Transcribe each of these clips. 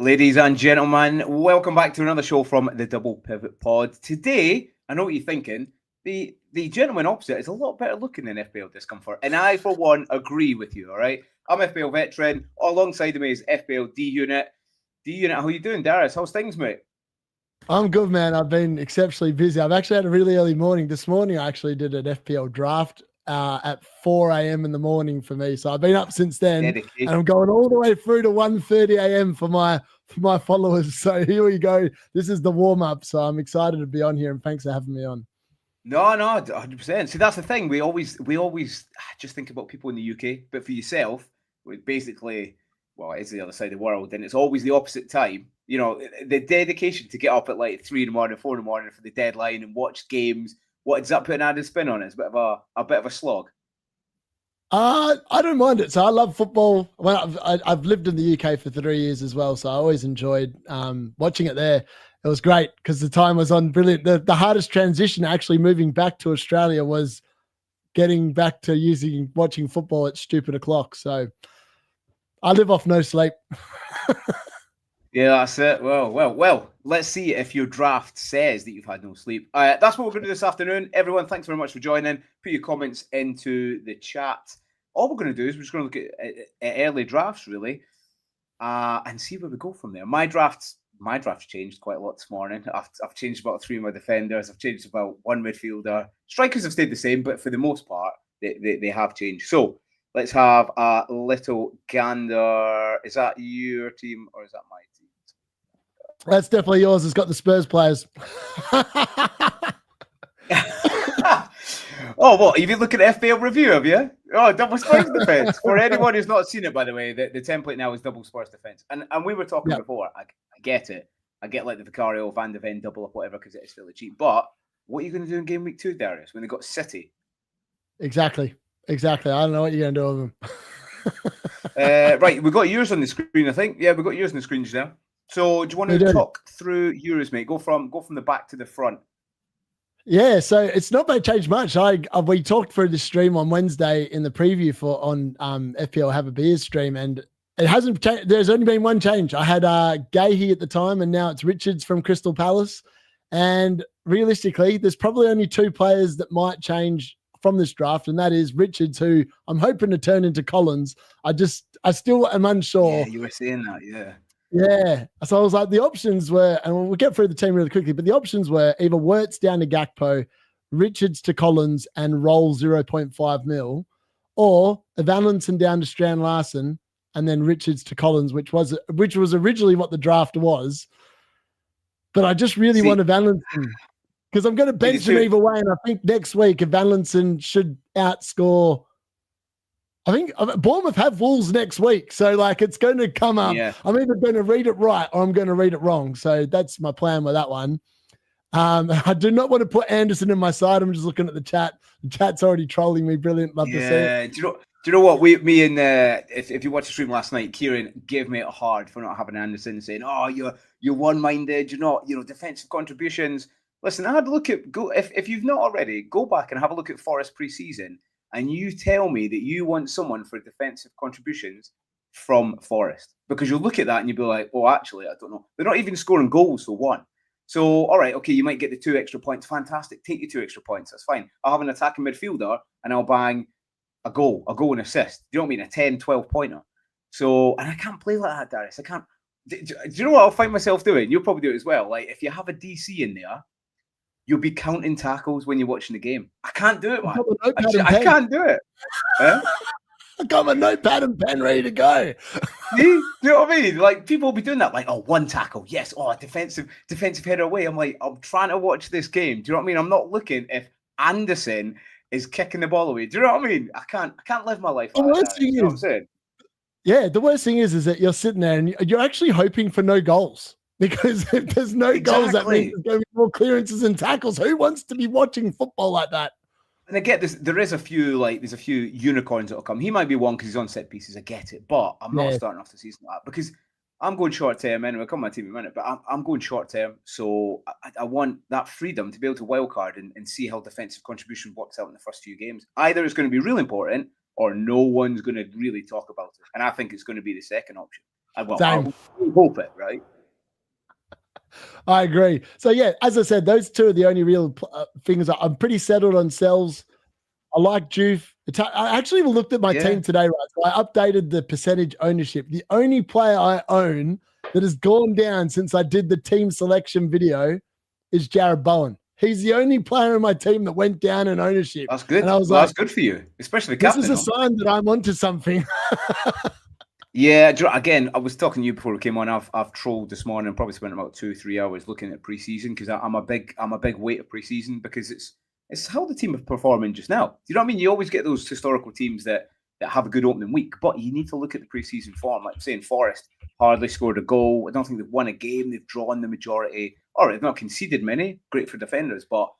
Ladies and gentlemen, welcome back to another show from the Double Pivot Pod. Today, I know what you're thinking, the gentleman opposite is a lot better looking than FPL Discomfort. And I, for one, agree with you, all right? I'm FPL veteran. Alongside of me is FPL D-Unit. D-Unit, how you doing, Darius? How's things, mate? I'm good, man. I've been exceptionally busy. I've actually had a really early morning. This morning, I actually did an FPL draft at 4 a.m. in the morning for me. So I've been up since then, Dedication. and I'm going all the way through to 1:30 a.m. for my followers. So here we go. This is the warm up. So I'm excited to be on here, and thanks for having me on. No, 100%. See, that's the thing. We always just think about people in the UK, but for yourself, basically, well, it's the other side of the world, and it's always the opposite time. You know, the dedication to get up at like 3 in the morning, 4 in the morning for the deadline and watch games. What ends up putting added spin on it? It's a bit of a slog. I don't mind it. So I love football. Well, I've lived in the UK for 3 years as well, so I always enjoyed watching it there. It was great because the time was on brilliant. The hardest transition actually moving back to Australia was getting back to watching football at stupid o'clock. So I live off no sleep. Yeah, that's it. Well. Let's see if your draft says that you've had no sleep. That's what we're going to do this afternoon. Everyone, thanks very much for joining. Put your comments into the chat. All we're going to do is we're just going to look at early drafts, really, and see where we go from there. My draft's changed quite a lot this morning. I've changed about 3 of my defenders. I've changed about 1 midfielder. Strikers have stayed the same, but for the most part, they have changed. So let's have a little gander. Is that your team or is that my team? That's definitely yours. It's got the Spurs players. Oh, what? You've been looking at FPL review, have you? Oh, double Spurs defense. For anyone who's not seen it, by the way, the template now is double Spurs defense. And we were talking before. I get it. I get like the Vicario, Van de Ven double up, whatever, because it is fairly cheap. But what are you going to do in game week 2, Darius, when they got City? Exactly. I don't know what you're going to do with them. Right, we've got yours on the screen, I think. Yeah, we've got yours on the screen just now. So do you want to talk through yours, mate? Go from the back to the front. Yeah, so it's not going to change much. We talked through the stream on Wednesday in the preview on FPL Have a Beer stream, and it hasn't changed. There's only been one change. I had Gahey at the time, and now it's Richards from Crystal Palace. And realistically, there's probably only 2 players that might change from this draft, and that is Richards, who I'm hoping to turn into Collins. I still am unsure. Yeah, you were saying that, yeah. Yeah. So I was like, the options were, and we'll get through the team really quickly, but the options were either Wirtz down to Gakpo, Richards to Collins and roll 0.5 mil, or Evanlinson down to Strand Larson and then Richards to Collins, which was originally what the draft was. But I just really want Evanlinson because I'm going to bench him either way. And I think next week, Evanlinson should outscore. I think Bournemouth have Wolves next week. So, it's going to come up. Yeah. I'm either going to read it right or I'm going to read it wrong. So, that's my plan with that one. I do not want to put Anderson in my side. I'm just looking at the chat. The chat's already trolling me. Brilliant. Love to see it. Do you know what? Me and if you watched the stream last night, Kieran gave me it hard for not having Anderson, saying, "Oh, you're one-minded. You're not, defensive contributions." Listen, I had a look at if you've not already, go back and have a look at Forest pre-season. And you tell me that you want someone for defensive contributions from Forest. Because you'll look at that and you'll be like, oh, actually, I don't know. They're not even scoring goals for one. So, all right, okay, you might get the 2 extra points. Fantastic. Take your 2 extra points. That's fine. I'll have an attacking midfielder and I'll bang a goal and assist. Do you know what I mean? A 10, 12-pointer. So, and I can't play like that, Darius. I can't. Do you know what I'll find myself doing? You'll probably do it as well. Like, if you have a DC in there, you'll be counting tackles when you're watching the game. I can't do it, man. I can't do it. Huh? I got my notepad and pen ready to go. Do you know what I mean? Like, people will be doing that. Like, oh, 1 tackle. Yes. Oh, defensive header away. I'm like, I'm trying to watch this game. Do you know what I mean? I'm not looking if Anderson is kicking the ball away. Do you know what I mean? I can't live my life like that. You know what I'm saying? Yeah, the worst thing is that you're sitting there and you're actually hoping for no goals. Because if there's no goals, that means there's going to be more clearances and tackles. Who wants to be watching football like that? And I get this. There's a few unicorns that'll come. He might be one because he's on set pieces. I get it, but I'm not starting off the season like that because I'm going short term anyway. I'll come on my team in a minute, but I'm going short term. So I want that freedom to be able to wildcard and see how defensive contribution works out in the first few games. Either it's going to be really important or no one's going to really talk about it. And I think it's going to be the second option. Same. I hope it, right? I agree. So yeah, as I said, those two are the only real things. I'm pretty settled on Sells. I like Juve. I actually looked at my team today, right? So I updated the percentage ownership. The only player I own that has gone down since I did the team selection video is Jared Bowen. He's the only player in my team that went down in ownership. That's good. And I was like, that's good for you, especially this captain. is a sign that I'm onto something. Yeah, again, I was talking to you before we came on. I've trolled this morning and probably spent about 2-3 hours looking at preseason because I'm a big weight of preseason because it's how the team are performing just now. You know what I mean? You always get those historical teams that have a good opening week, but you need to look at the preseason form. Like I'm saying, Forest hardly scored a goal. I don't think they've won a game. They've drawn the majority, or they've not conceded many. Great for defenders, but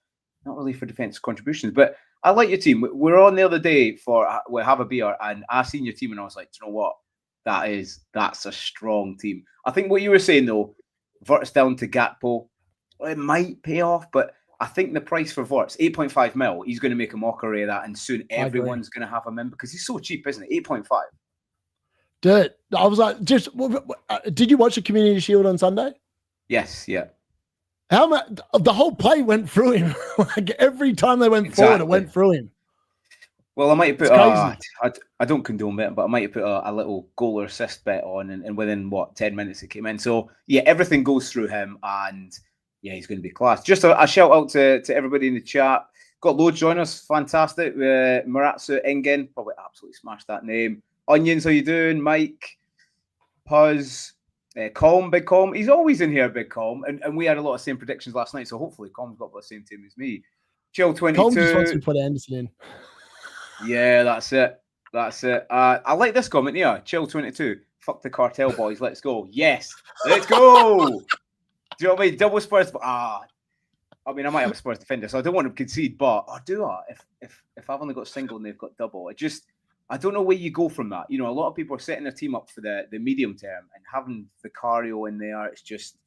not really for defensive contributions. But I like your team. We were on the other day we have a beer, and I seen your team, and I was like, do you know what? That's a strong team. I think what you were saying though, Vert's down to Gakpo, it might pay off, but I think the price for Vert's 8.5 mil. He's going to make a mockery of that, and soon everyone's going to have him in because he's so cheap, isn't it? 8.5. Dude, I was like, did you watch the Community Shield on Sunday? Yes, yeah. How much? The whole play went through him. Like every time they went forward, it went through him. Well, I might have put. I don't condone it, but I might have put a little goal or assist bet on, and within 10 minutes it came in. So yeah, everything goes through him, and yeah, he's going to be class. Just a shout out to everybody in the chat. Got loads join us, fantastic. Maratsu Ingen, probably absolutely smashed that name. Onions, how you doing? Mike, Puzz, Calm, Big Calm. He's always in here, Big Calm, and we had a lot of same predictions last night. So hopefully, Calm's got the same team as me. Chill 22. Calm just wants to put Anderson in. Yeah, that's it. I like this comment here. Chill 22. Fuck the cartel boys. Let's go. Yes. Let's go. Do you know what I mean? Double Spurs. I mean, I might have a Spurs defender, so I don't want to concede, but I do. If I've only got single and they've got double, I don't know where you go from that. You know, a lot of people are setting their team up for the medium term and having Vicario in there. It's just,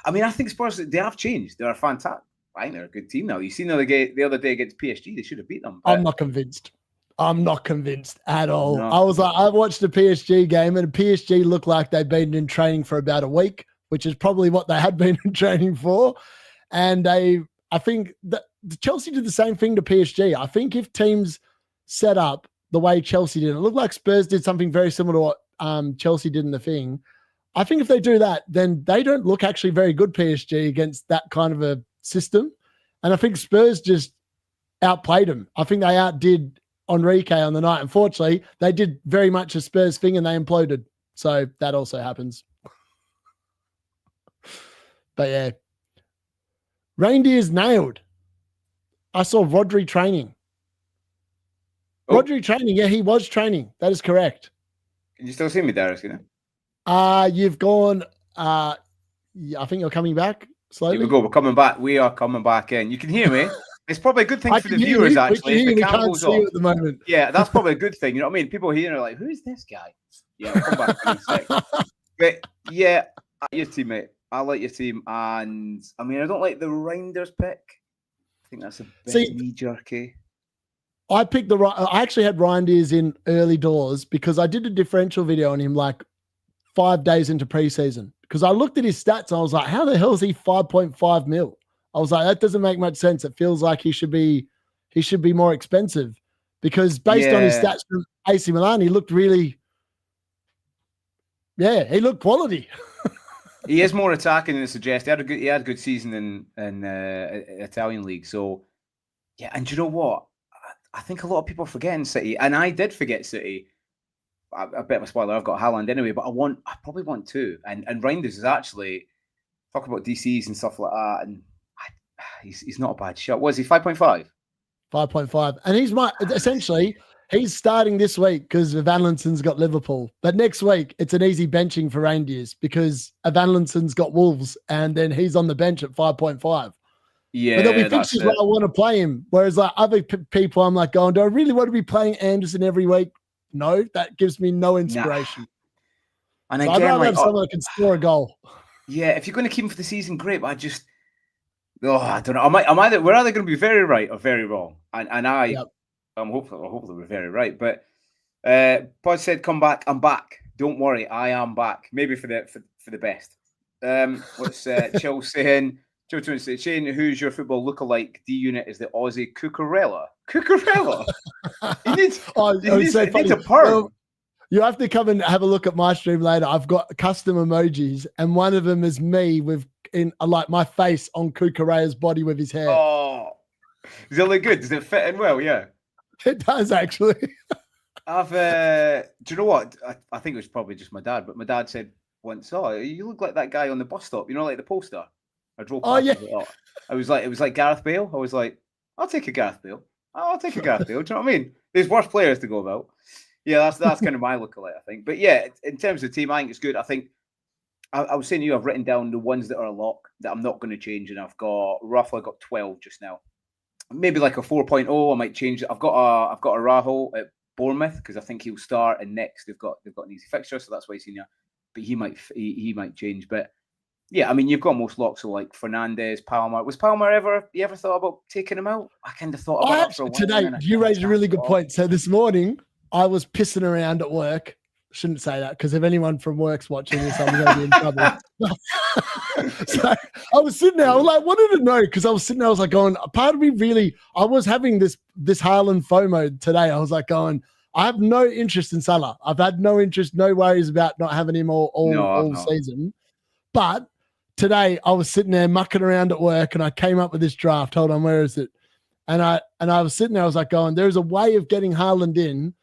I mean, I think Spurs, they have changed. They're fantastic. I think they're a good team now. You seen the other day against PSG, they should have beat them. I'm not convinced. I'm not convinced at all. No. I watched the PSG game, and PSG looked like they'd been in training for about a week, which is probably what they had been in training for. And I think that Chelsea did the same thing to PSG. I think if teams set up the way Chelsea did, it looked like Spurs did something very similar to what Chelsea did in the thing. I think if they do that, then they don't look actually very good, PSG, against that kind of a system. And I think Spurs just outplayed them. I think they outdid Enrique on the night. Unfortunately, they did very much a Spurs thing and they imploded. So that also happens. But yeah. Reindeers nailed. I saw Rodri training. Oh. Rodri training. Yeah, he was training. That is correct. Can you still see me, Darius? You've gone. I think you're coming back slowly. Here we go. We're coming back. We are coming back in. You can hear me. It's probably a good thing for the viewers, actually. If the camera goes off. At the moment. Yeah, that's probably a good thing. You know what I mean? People here are like, "Who is this guy?" Yeah, we'll come back in a sec. But yeah, your teammate. I like your team, and I mean, I don't like the Reinders pick. I think that's a bit knee-jerky. I actually had Reinders in early doors because I did a differential video on him like 5 days into preseason. Because I looked at his stats and I was like, how the hell is he 5.5 mil? I was like, that doesn't make much sense. It feels like he should be more expensive because based on his stats from AC Milan, he looked really, he looked quality. He is more attacking than it suggests. He had a good season in Italian league. So yeah, and do you know what? I think a lot of people are forgetting City, and I did forget City. A bit of a spoiler. I've got Haaland anyway, but I probably want two. And Reinders is actually talk about DCs and stuff like that, and he's not a bad shot. Was he 5.5? 5.5, and essentially he's starting this week because Van Linsen's got Liverpool, but next week it's an easy benching for Reindeers because Van Linsen's got Wolves, and then he's on the bench at 5.5. Yeah, but there'll be fixtures where I want to play him. Whereas like other people, I'm like going, do I really want to be playing Anderson every week? No, that gives me no inspiration. Nah. And so again, I'd rather have someone that can score a goal. Yeah, if you're going to keep him for the season, great. But I don't know. We're either going to be very right or very wrong. I'm hopefully we're very right. But Pod said, "Come back." I'm back. Don't worry, I am back. Maybe for the best. What's Chill saying? Chill to say, Shane, who's your football lookalike? D Unit is the Aussie Cucurella. Cucurella. He needs a perm. Well, you have to come and have a look at my stream later. I've got custom emojis, and one of them is me with like my face on Cucurella's body with his hair. Oh, does it look good? Does it fit in well? Yeah, it does actually. Do you know what? I think it was probably just my dad, but my dad said once, "Oh, you look like that guy on the bus stop. You know, like the poster." I drove past. Oh yeah. It was like Gareth Bale. I was like, I'll take a Gareth Bale. I'll take a Gareth Bale. Do you know what I mean? There's worse players to go about. Yeah, that's kind of my lookalike, I think. But yeah, in terms of the team, I think it's good. I think I was saying to you, I've written down the ones that are a lock that I'm not going to change, and I've got 12 just now. Maybe like a 4.0. I might change it. I've got a Rahul at Bournemouth because I think he'll start, and next they've got an easy fixture, so that's why he's in here. But he might change. But yeah, I mean, you've got most locks, so like Fernandez, Palmer. Was Palmer you ever thought about taking him out? I kind of thought about it for a while. Today, you raised a really good point. So this morning, I was pissing around at work. Shouldn't say that because if anyone from work's watching this, I'm going to be in trouble. So I was sitting there, I was like, wanted to know because I was sitting there, I was like going, part of me really, I was having this Haaland FOMO today. I was like going, I have no interest in Salah. I've had no interest, no worries about not having him all season. But today I was sitting there mucking around at work and I came up with this draft. Hold on, where is it? And I was sitting there, I was like going, there's a way of getting Haaland in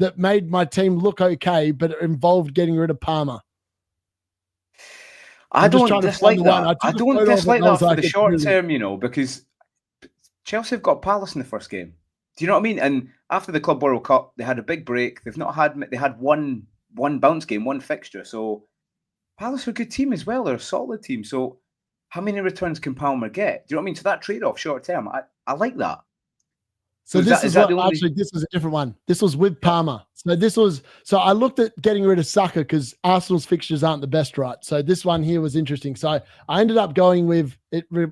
that made my team look okay, but it involved getting rid of Palmer. I don't dislike that. I don't dislike that for the short term, because Chelsea have got Palace in the first game. Do you know what I mean? And after the Club World Cup, they had a big break. They had one bounce game, one fixture. So Palace are a good team as well. They're a solid team. So how many returns can Palmer get? Do you know what I mean? So that trade-off short term, I like that. So this is a different one. This was with Palmer. So I looked at getting rid of Saka because Arsenal's fixtures aren't the best, right? So this one here was interesting. So I ended up going with,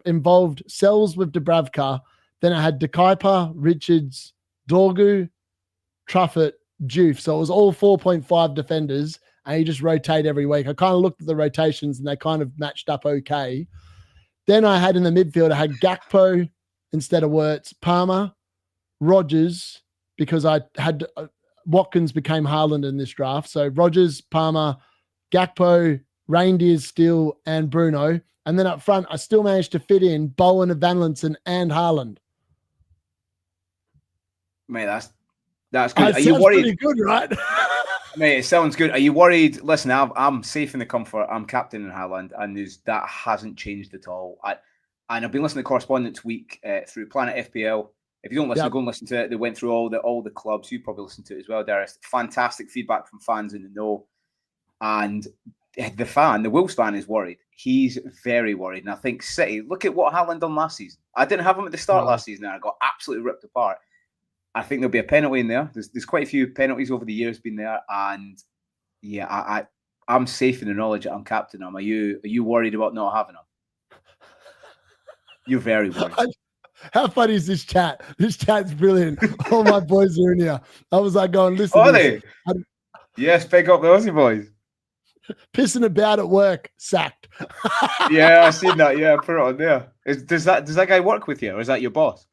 involved Sells with Dubravka. Then I had De Kuyper, Richards, Dorgu, Truffert, Juve. So it was all 4.5 defenders and you just rotate every week. I kind of looked at the rotations and they kind of matched up okay. Then I had in the midfield, I had Gakpo instead of Wirtz, Palmer, Rodgers, because I had Watkins became Haaland in this draft. So Rodgers, Palmer, Gakpo, Reindeer, Steele, and Bruno. And then up front, I still managed to fit in Bowen, Van Linson, and Haaland. Mate, that's good. Are you worried? Pretty good, right? Mate, it sounds good. Are you worried? Listen, I'm safe in the comfort. I'm captain in Haaland, and that hasn't changed at all. I've been listening to Correspondence Week through Planet FPL. If you don't listen, go and listen to it. They went through all the clubs. You probably listened to it as well, Darius. Fantastic feedback from fans in the know. And the Wolves fan is worried. He's very worried. And I think City, look at what Haaland done last season. I didn't have him at the start last season and I got absolutely ripped apart. I think there'll be a penalty in there. There's quite a few penalties over the years been there. And yeah, I'm safe in the knowledge that I'm captain him. Are you worried about not having him? You're very worried. How funny is this chat? This chat's brilliant. All my boys are in here. I was like going, listen. Are they? Yes, pick up the Aussie boys. Pissing about at work, sacked. Yeah, I've seen that. Yeah, put it on there. Does that guy work with you, or is that your boss?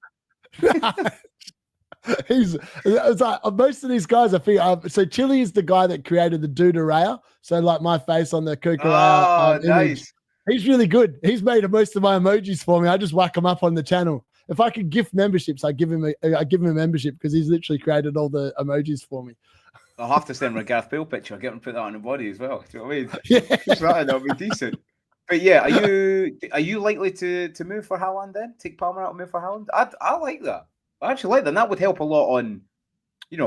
It's like most of these guys, I think. So Chili is the guy that created the Duda So like my face on the Kukuraya image. Nice. He's really good. He's made most of my emojis for me. I just whack them up on the channel. If I could gift memberships, I give him a membership because he's literally created all the emojis for me. I'll have to send him a Gareth Bale picture. I'll get him to put that on the body as well. Do you know what I mean? Yeah. That'll be decent. But yeah, are you likely to move for Haaland then? Take Palmer out and move for Haaland? I like that. I actually like that. And that would help a lot on,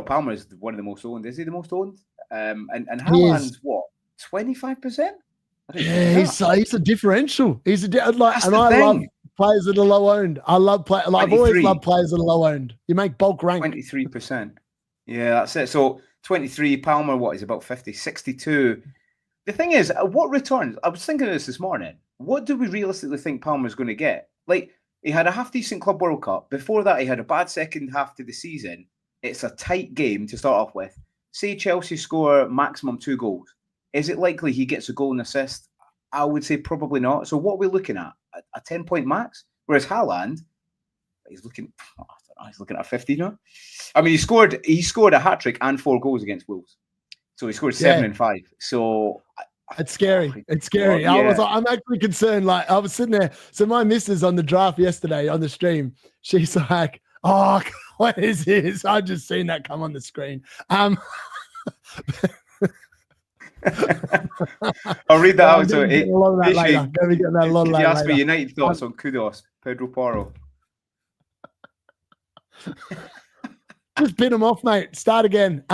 Palmer is one of the most owned. Is he the most owned? And Haaland's what, 25%? Yeah, he's a differential. I love players that are low owned. I love I've always loved players that are low owned. You make bulk rank. 23%. Yeah, that's it. So 23, Palmer, what is about 50, 62. The thing is, what returns? I was thinking of this morning. What do we realistically think Palmer's going to get? Like, he had a half-decent Club World Cup. Before that, he had a bad second half to the season. It's a tight game to start off with. say Chelsea score maximum 2 goals. Is it likely he gets a goal and assist? I would say probably not. So what are we looking at? A 10-point max? Whereas Haaland, he's looking at 50 now. I mean, he scored a hat-trick and 4 goals against Wolves. So he scored 7 and 5. So it's scary. It's scary. Yeah. I'm actually concerned. Like, I was sitting there. So my missus on the draft yesterday on the stream, she's like, "Oh, what is this?" I just seen that come on the screen. I'll read that out. So a lot of that later. Could you ask me United thoughts on Kudos, Pedro Porro? Just bin him off, mate. Start again.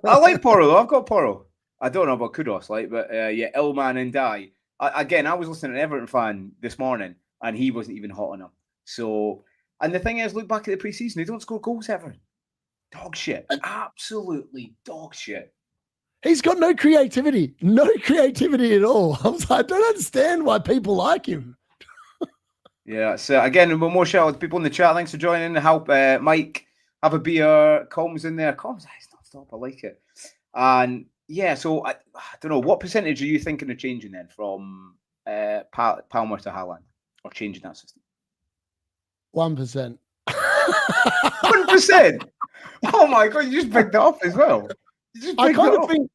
I like Porro though. I've got Porro. I don't know about Kudos, but yeah, Illman and Dye. I was listening to an Everton fan this morning, and he wasn't even hot on him. So, and the thing is, look back at the preseason. They don't score goals ever. Dog shit. Absolutely dog shit. He's got no creativity. No creativity at all. I don't understand why people like him. Yeah. So again, more shout out to people in the chat. Thanks for joining. Help Mike have a beer. Combs in there. Combs, it's not stop. I like it. And yeah, so I don't know, what percentage are you thinking of changing then from Palmer to Haaland, or changing that system? 1%. 1%. Oh my god, you just picked it up as well. I kind of think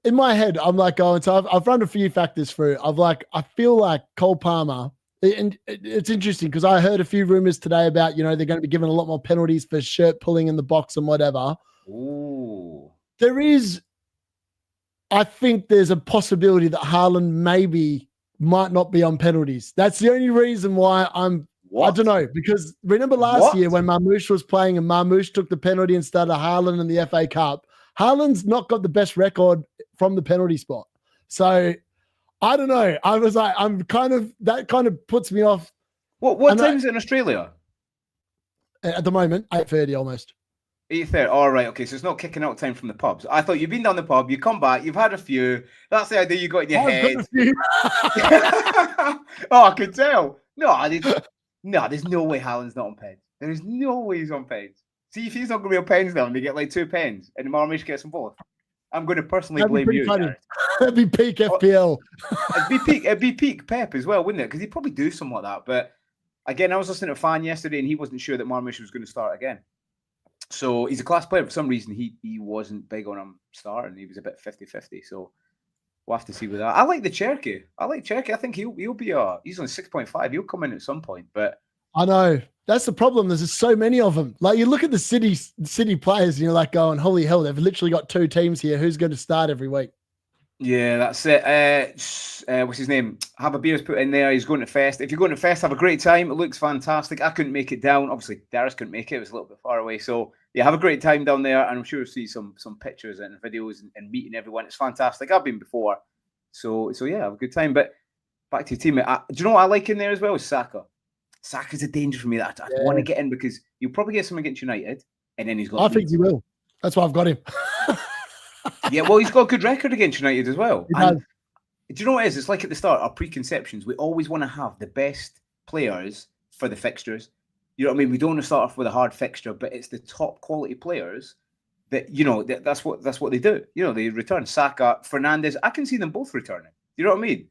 in my head, I'm like going. So I've run a few factors through. I feel like Cole Palmer. And it's interesting because I heard a few rumors today about, they're going to be given a lot more penalties for shirt pulling in the box and whatever. Ooh. I think there's a possibility that Haaland might not be on penalties. That's the only reason why I don't know, because remember last year when Marmoush was playing and Marmoush took the penalty instead of Haaland in the FA Cup, Haaland's not got the best record from the penalty spot. So I don't know. I was like, that kind of puts me off. What time is it in Australia? At the moment, 8:30 almost. 8:30. All right. Okay. So it's not kicking out time from the pubs. I thought you've been down the pub, you come back, you've had a few. That's the idea you got in your head. Oh, I could tell. No, there's no way Haaland's not on pens. There is no way he's on pens. See, if he's not going to be on pens now and they get like 2 pens and Marmish gets them both, I'm going to personally blame you. That'd be peak FPL. It'd be peak Pep as well, wouldn't it? Because he'd probably do something like that. But again, I was listening to a fan yesterday and he wasn't sure that Marmish was going to start again. So he's a class player. For some reason, he wasn't big on him starting. He was a bit 50-50. So we'll have to see with that. I like the Cherky. I think he'll be he's on 6.5. He'll come in at some point. But I know. That's the problem. There's just so many of them. Like, you look at the city players and you're like going, holy hell, they've literally got 2 teams here. Who's going to start every week? Yeah, that's it. What's his name? Have a beer's put in there. He's going to Fest. If you're going to Fest, have a great time. It looks fantastic. I couldn't make it down. Obviously, Darius couldn't make it. It was a little bit far away. So, yeah, have a great time down there. And I'm sure you'll see some pictures and videos and meeting everyone. It's fantastic. I've been before. So yeah, have a good time. But back to your team. Do you know what I like in there as well? Is Saka. Saka's a danger for me that I want to get in because you'll probably get something against United and then he's got. I think he will. That's why I've got him. Yeah, well, he's got a good record against United as well. He does. Do you know what it is? It's like at the start, our preconceptions. We always want to have the best players for the fixtures. You know what I mean? We don't want to start off with a hard fixture, but it's the top quality players that, that's what they do. They return. Saka, Fernandes. I can see them both returning. You know what I mean?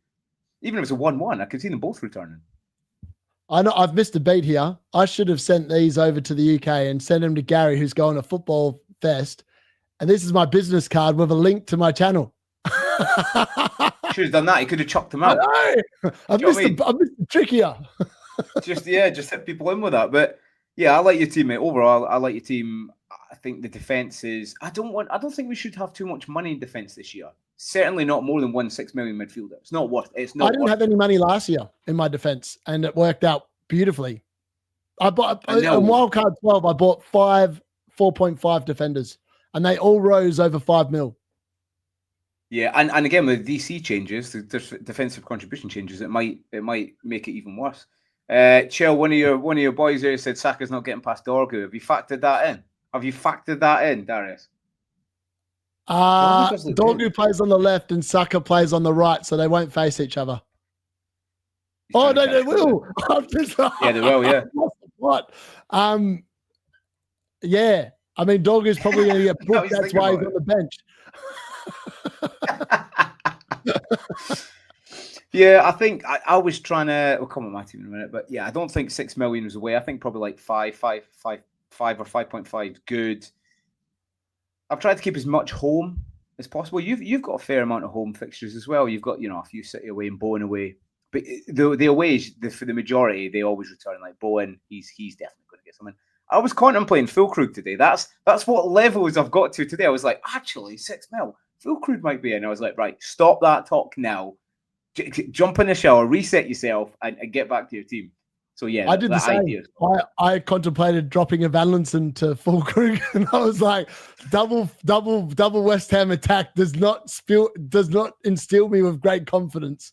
Even if it's a 1-1, I can see them both returning. I know I've missed a beat here. I should have sent these over to the UK and sent them to Gary, who's going to Football Fest. And this is my business card with a link to my channel. Should have done that. He could have chucked them out. I've missed the trick here. just hit people in with that. But yeah, I like your team, mate. Overall, I like your team. I think the defense is. I don't think we should have too much money in defense this year. Certainly not more than 1.6 million midfielder. It's not worth it. I didn't have any money last year in my defense, and it worked out beautifully. I bought on Wildcard 12. I bought 4.5 defenders, and they all rose over 5 mil. Yeah, and again with DC changes, the defensive contribution changes, it might make it even worse. Chill, one of your boys there said Saka's not getting past Dorgu. Have you factored that in? Darius? Dorgu plays on the left and Saka plays on the right, so they won't face each other. Oh no, they will. Yeah, they will. Yeah. What? Yeah. I mean, Dog is probably going to get booked. That's why he's on the bench. Yeah, I think I was trying to. We'll come on my team in a minute, but yeah, I don't think 6 million was away. I think probably like 5 or 5.5 good. I've tried to keep as much home as possible. You've got a fair amount of home fixtures as well. You've got a few City away and Bowen away, but the aways for the majority they always return. Like Bowen, he's definitely going to get something. I was contemplating Fulkrug today. That's what levels I've got to today. I was like, actually, 6 mil. Fulkrug might be in. I was like, right, stop that talk now. Jump in the shower, reset yourself, and get back to your team. So yeah, I did the same. I contemplated dropping a Valentin to Fulkrug, and I was like, double West Ham attack does not instill me with great confidence.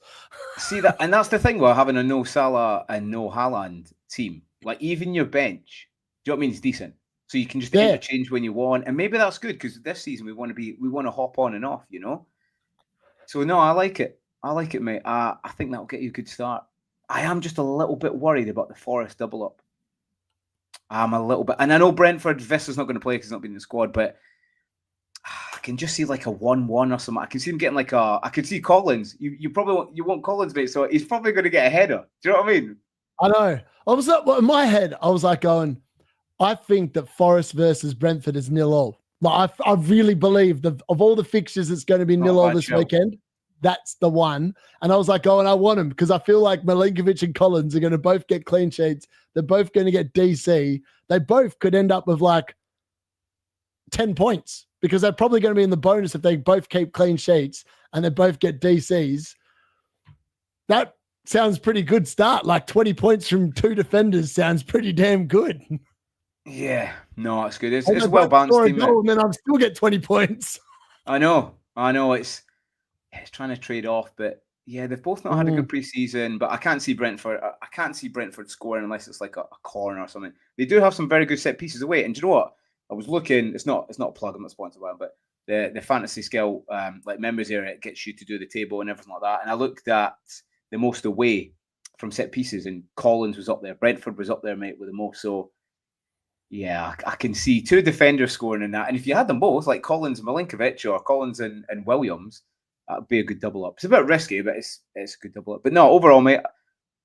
See that, and that's the thing about having a no Salah and no Haaland team. Like even your bench, do you know what I mean? It's decent, so you can just interchange when you want, and maybe that's good because this season we want to hop on and off, So no, I like it. I like it, mate. I think that'll get you a good start. I am just a little bit worried about the Forest double up. I'm a little bit, and I know Brentford Visser's not going to play because he's not been in the squad, but I can just see like a 1-1 or something. I can see him getting like I can see Collins. You want Collins, mate, so he's probably going to get a header. Do you know what I mean? I know. I was up in my head. I was like going, I think that Forest versus Brentford is 0-0. Like I really believe that of all the fixtures, it's going to be 0-0 this weekend. That's the one. And I was like, and I want him because I feel like Milinkovic and Collins are going to both get clean sheets. They're both going to get DC. They both could end up with like 10 points because they're probably going to be in the bonus if they both keep clean sheets and they both get DCs. That sounds pretty good start. Like 20 points from 2 defenders sounds pretty damn good. Yeah, no, it's good. It's a well balanced team. And then I'll still get 20 points. I know. It's trying to trade off, but yeah, they've both not had a good preseason. But I can't see Brentford. I can't see Brentford scoring unless it's like a corner or something. They do have some very good set pieces away. And do you know what? I was looking. It's not a plug. I'm not sponsored by them, but the fantasy skill like members area, it gets you to do the table and everything like that. And I looked at the most away from set pieces, and Collins was up there. Brentford was up there, mate, with the most. So yeah, I can see 2 defenders scoring in that. And if you had them both, like Collins and Milinkovic or Collins and Williams, that would be a good double up. It's a bit risky, but it's a good double up. But no, overall, mate,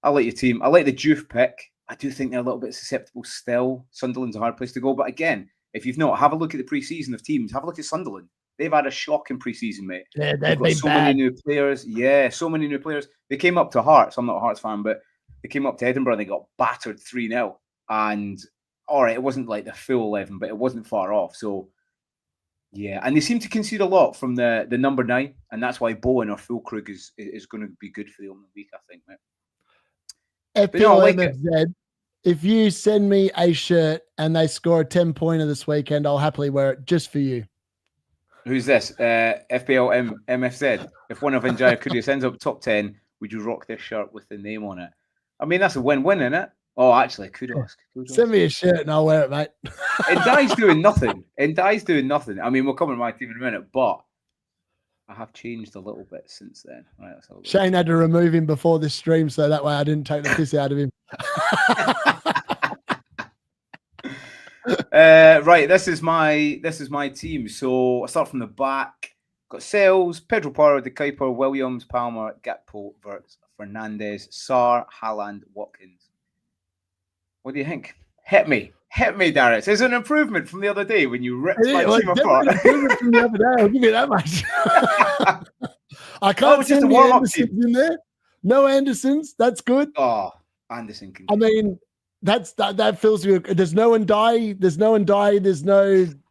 I like your team. I like the Juve pick. I do think they're a little bit susceptible still. Sunderland's a hard place to go. But again, if you've not, have a look at the preseason of teams. Have a look at Sunderland. They've had a shocking preseason, mate. Yeah, they've been so many new players. Yeah, so many new players. They came up to Hearts. I'm not a Hearts fan, but they came up to Edinburgh and they got battered 3-0. And all right, it wasn't like the full 11, but it wasn't far off. So yeah, and they seem to concede a lot from the number 9, and that's why Bowen or Fulkrug is going to be good for the opening week, I think, mate. FPL MFZ, if you send me a shirt and they score a 10-pointer this weekend, I'll happily wear it just for you. Who's this? FPL MFZ. If one of Njaya Kudus ends up top 10, would you rock this shirt with the name on it? I mean, that's a win-win, isn't it? Oh, actually, kudos. Send me a shirt and I'll wear it, mate. Ndai's doing nothing. I mean, we'll come on my team in a minute, but I have changed a little bit since then. Right, Shane had to remove him before this stream, so that way I didn't take the piss out of him. Right, this is my team. So I start from the back. Got Sales, Pedro Porro, De Kuyper, Williams, Palmer, Gakpo, Wirtz, Fernandes, Sarr, Haaland, Watkins. What do you think? Hit me, Darius. It's an improvement from the other day when you ripped my team apart. An improvement from the other day. I'll give you that much. I can't see any Andersons in there. No Andersons. That's good. Oh, Anderson can. I mean, that fills you. There's no Ndai. There's no Ndai.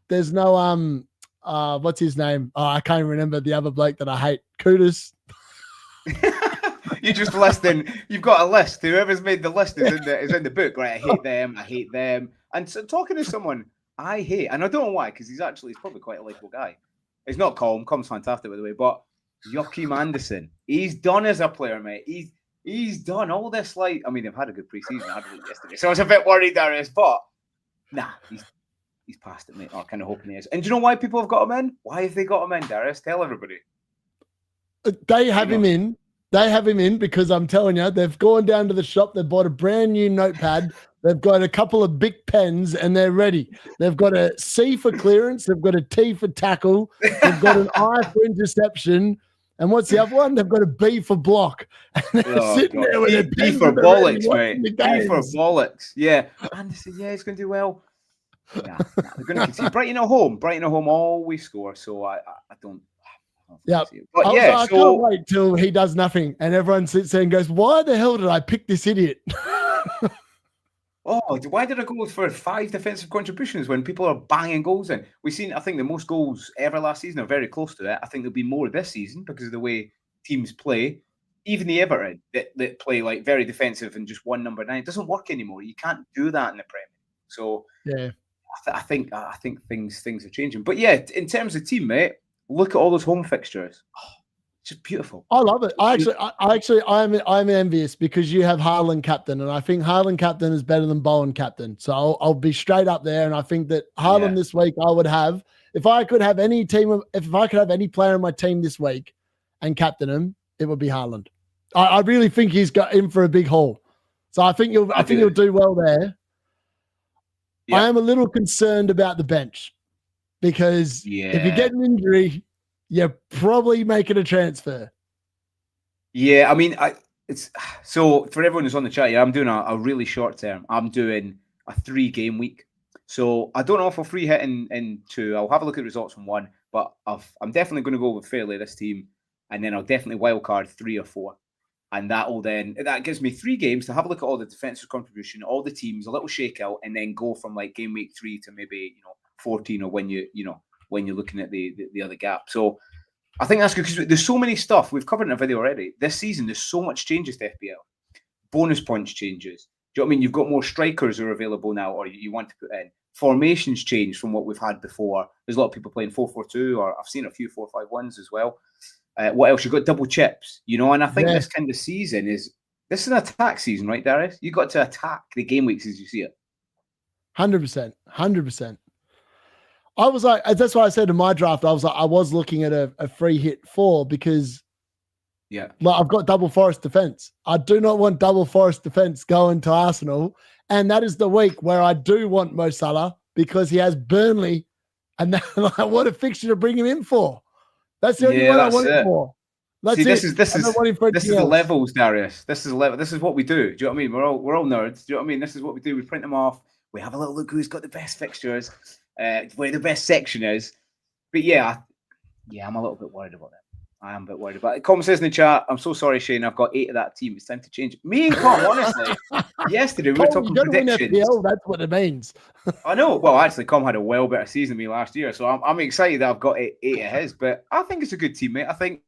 There's no what's his name? Oh, I can't remember the other bloke that I hate. Kudus. You just listing. You've got a list. Whoever's made the list is in the book, right? I hate them. And so talking to someone I hate, and I don't know why, because he's probably quite a likable guy. He's not Colm. Colm's fantastic, by the way, but Joachim Anderson, he's done as a player, mate. He's done all this. Like, I mean, they've had a good preseason. I had it yesterday, so I was a bit worried, Darius. But nah, he's past it, mate. I kind of hoping he is. And do you know why people have got him in? Why have they got him in, Darius? Tell everybody. They have him in. They have him in because I'm telling you, they've gone down to the shop. They bought a brand new notepad. They've got a couple of big pens and they're ready. They've got a C for clearance. They've got a T for tackle. They've got an I for interception. And what's the other one? They've got a B for block. And they're sitting there with their B pens for and they're ready, bollocks, watching mate. the B for games. bollocks. Yeah. And they say, yeah, he's going to do well. Nah, they're going to concede. Brighton at home. Brighton at home always score. So I don't. Yeah. But yeah, I can't wait till he does nothing and everyone sits there and goes, why the hell did I pick this idiot? Oh, why did I go for 5 defensive contributions when people are banging goals in? We've seen, I think, the most goals ever last season, are very close to it. I think there'll be more this season because of the way teams play. Even the Everton that play like very defensive and just one number 9, it doesn't work anymore. You can't do that in the Premier. So yeah, I think things are changing. But yeah, in terms of team, mate, look at all those home fixtures. Oh, it's just beautiful. I love it. I'm envious because you have Haaland captain, and I think Haaland captain is better than Bowen captain. So I'll be straight up there, and I think that Haaland this week I would have, if I could have any player in my team this week and captain him, it would be Haaland. I really think he's got in for a big haul. So I think you'll do well there. Yep. I am a little concerned about the bench because if you get an injury, you're probably making a transfer. Yeah, I mean, it's so for everyone who's on the chat. Yeah, I'm doing a really short term. I'm doing a 3-game week, so I don't know if I'll free hit in 2. I'll have a look at the results from 1, but I'm definitely going to go with Fairley this team, and then I'll definitely wildcard 3 or 4, and that gives me 3 games to have a look at all the defensive contribution, all the teams, a little shakeout, and then go from like game week 3 to maybe 14 or when you're looking at the other gap. So I think that's good because there's so many stuff we've covered in a video already. This season, there's so much changes to FPL. Bonus points changes. Do you know what I mean? You've got more strikers who are available now, or you want to put in. Formations change from what we've had before. There's a lot of people playing 4-4-2, or I've seen a few 4-5-1s as well. What else? You've got double chips, and I think this kind of season this is an attack season, right, Darius? You've got to attack the game weeks as you see it. 100%. I was like, that's why I said in my draft, I was looking at a free hit 4 because I've got double Forest defense. I do not want double Forest defense going to Arsenal. And that is the week where I do want Mo Salah because he has Burnley and what a fixture to bring him in for. That's the only one I want him for. This is the levels, Darius. This is what we do. Do you know what I mean? We're all nerds. Do you know what I mean? This is what we do. We print them off. We have a little look who's got the best fixtures. Where the best section is. But I'm a little bit worried about that. I am a bit worried about it. Com says in the chat, I'm so sorry, Shane. I've got 8 of that team. It's time to change. Me and Com, honestly, yesterday we were talking predictions. FPL, that's what it means. I know. Well, actually, Com had a well better season than me last year, so I'm excited that I've got 8 of his. But I think it's a good team, mate. I think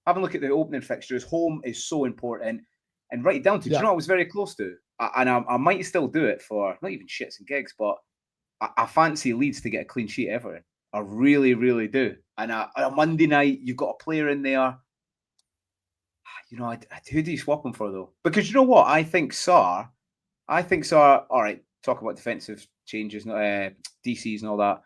having a look at the opening fixtures, home is so important. And right down to, do you know, I was very close to, and I might still do it for not even shits and gigs, but I fancy Leeds to get a clean sheet Everton. I really, really do. And on a Monday night, you've got a player in there. Who do you swap him for, though? Because you know what? I think Sarr, all right, talk about defensive changes, DCs and all that.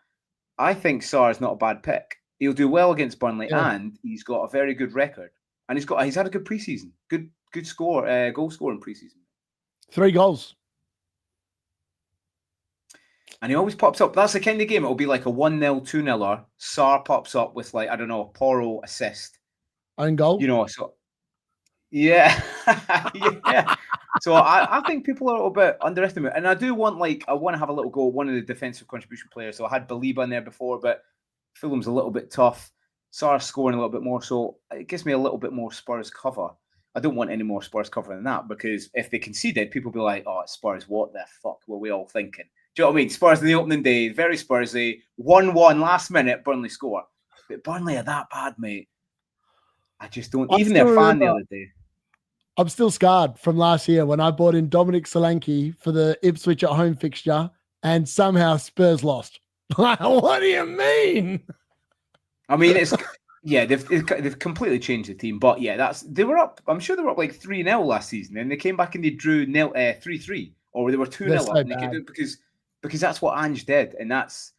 I think Sarr is not a bad pick. He'll do well against Burnley, and he's got a very good record. And he's had a good preseason. Good score, goal scoring preseason. 3 goals. And he always pops up. That's the kind of game. It'll be like a 1-0, 2-0. Sarr pops up with like, I don't know, Porro assist. Own goal? So yeah. Yeah. So I think people are a little bit underestimated. And I want to have a little go at one of the defensive contribution players. So I had Baliba in there before, but Fulham's a little bit tough. Sarr's scoring a little bit more. So it gives me a little bit more Spurs cover. I don't want any more Spurs cover than that because if they conceded, people will be like, oh, it's Spurs. What the fuck were we all thinking? Do you know what I mean? Spurs in the opening day, very Spursy. 1-1 last minute, Burnley score. But Burnley are that bad, mate. I just don't. Even their fan the other day. I'm still scarred from last year when I bought in Dominic Solanke for the Ipswich at home fixture and somehow Spurs lost. What do you mean? I mean, they've completely changed the team. But they were up. I'm sure they were up like 3-0 last season, and they came back and they drew 3-3, or they were 2-0 up. And they could do it because that's what Ange did, and that's,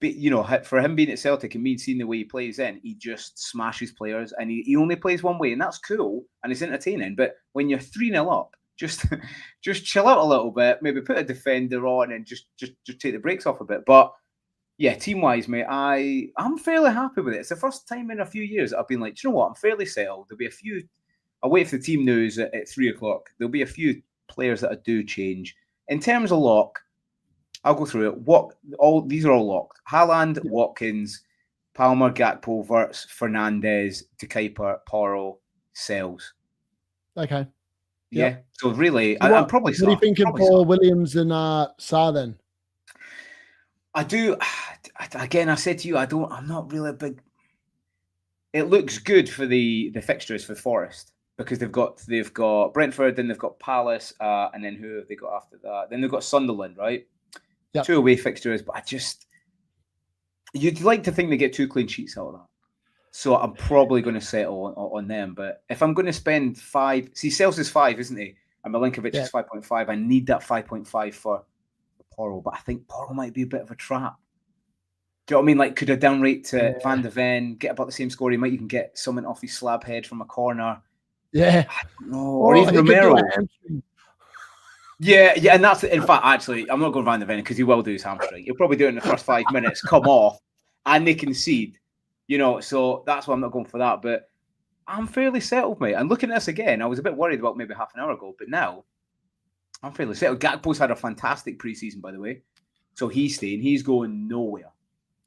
for him being at Celtic and me seeing the way he plays he just smashes players, and he only plays one way, and that's cool and it's entertaining. But when you're 3-0 up, just just chill out a little bit, maybe put a defender on and just take the brakes off a bit. But yeah, team-wise, mate, I'm fairly happy with it. It's the first time in a few years that I've been like, do you know what? I'm fairly settled. There'll be a few. I'll wait for the team news at 3:00. There'll be a few players that I do change. In terms of lock, I'll go through it. These are all locked. Haaland, Watkins, Palmer, Gakpo, Wirtz, Fernandes, De Kuyper, Porro, Sells. Okay. Yeah. Yep. So really, So I'm probably. What do you think of Paul Williams and Sarr then? I do. Again, I said to you, I'm not really a big. It looks good for the fixtures for Forest because they've got Brentford, then they've got Palace, and then who have they got after that? Then they've got Sunderland, right? Yep. 2 away fixtures, but you'd like to think they get 2 clean sheets out of that. So I'm probably going to settle on them. But if I'm going to spend 5, Sells is 5, isn't he? And Milinkovic is 5.5. I need that 5.5 for Porro, but I think Porro might be a bit of a trap. Do you know what I mean? Like, could I downrate to Van de Ven, get about the same score? He might even get something off his slab head from a corner. Yeah. I don't know. Or even Romero. Yeah, and that's, in fact, actually, I'm not going Van de Ven because he will do his hamstring. He'll probably do it in the first 5 minutes, come off, and they concede. So that's why I'm not going for that. But I'm fairly settled, mate. And looking at this again, I was a bit worried about maybe half an hour ago, but now I'm fairly settled. Gakpo's had a fantastic preseason, by the way. So he's staying. He's going nowhere.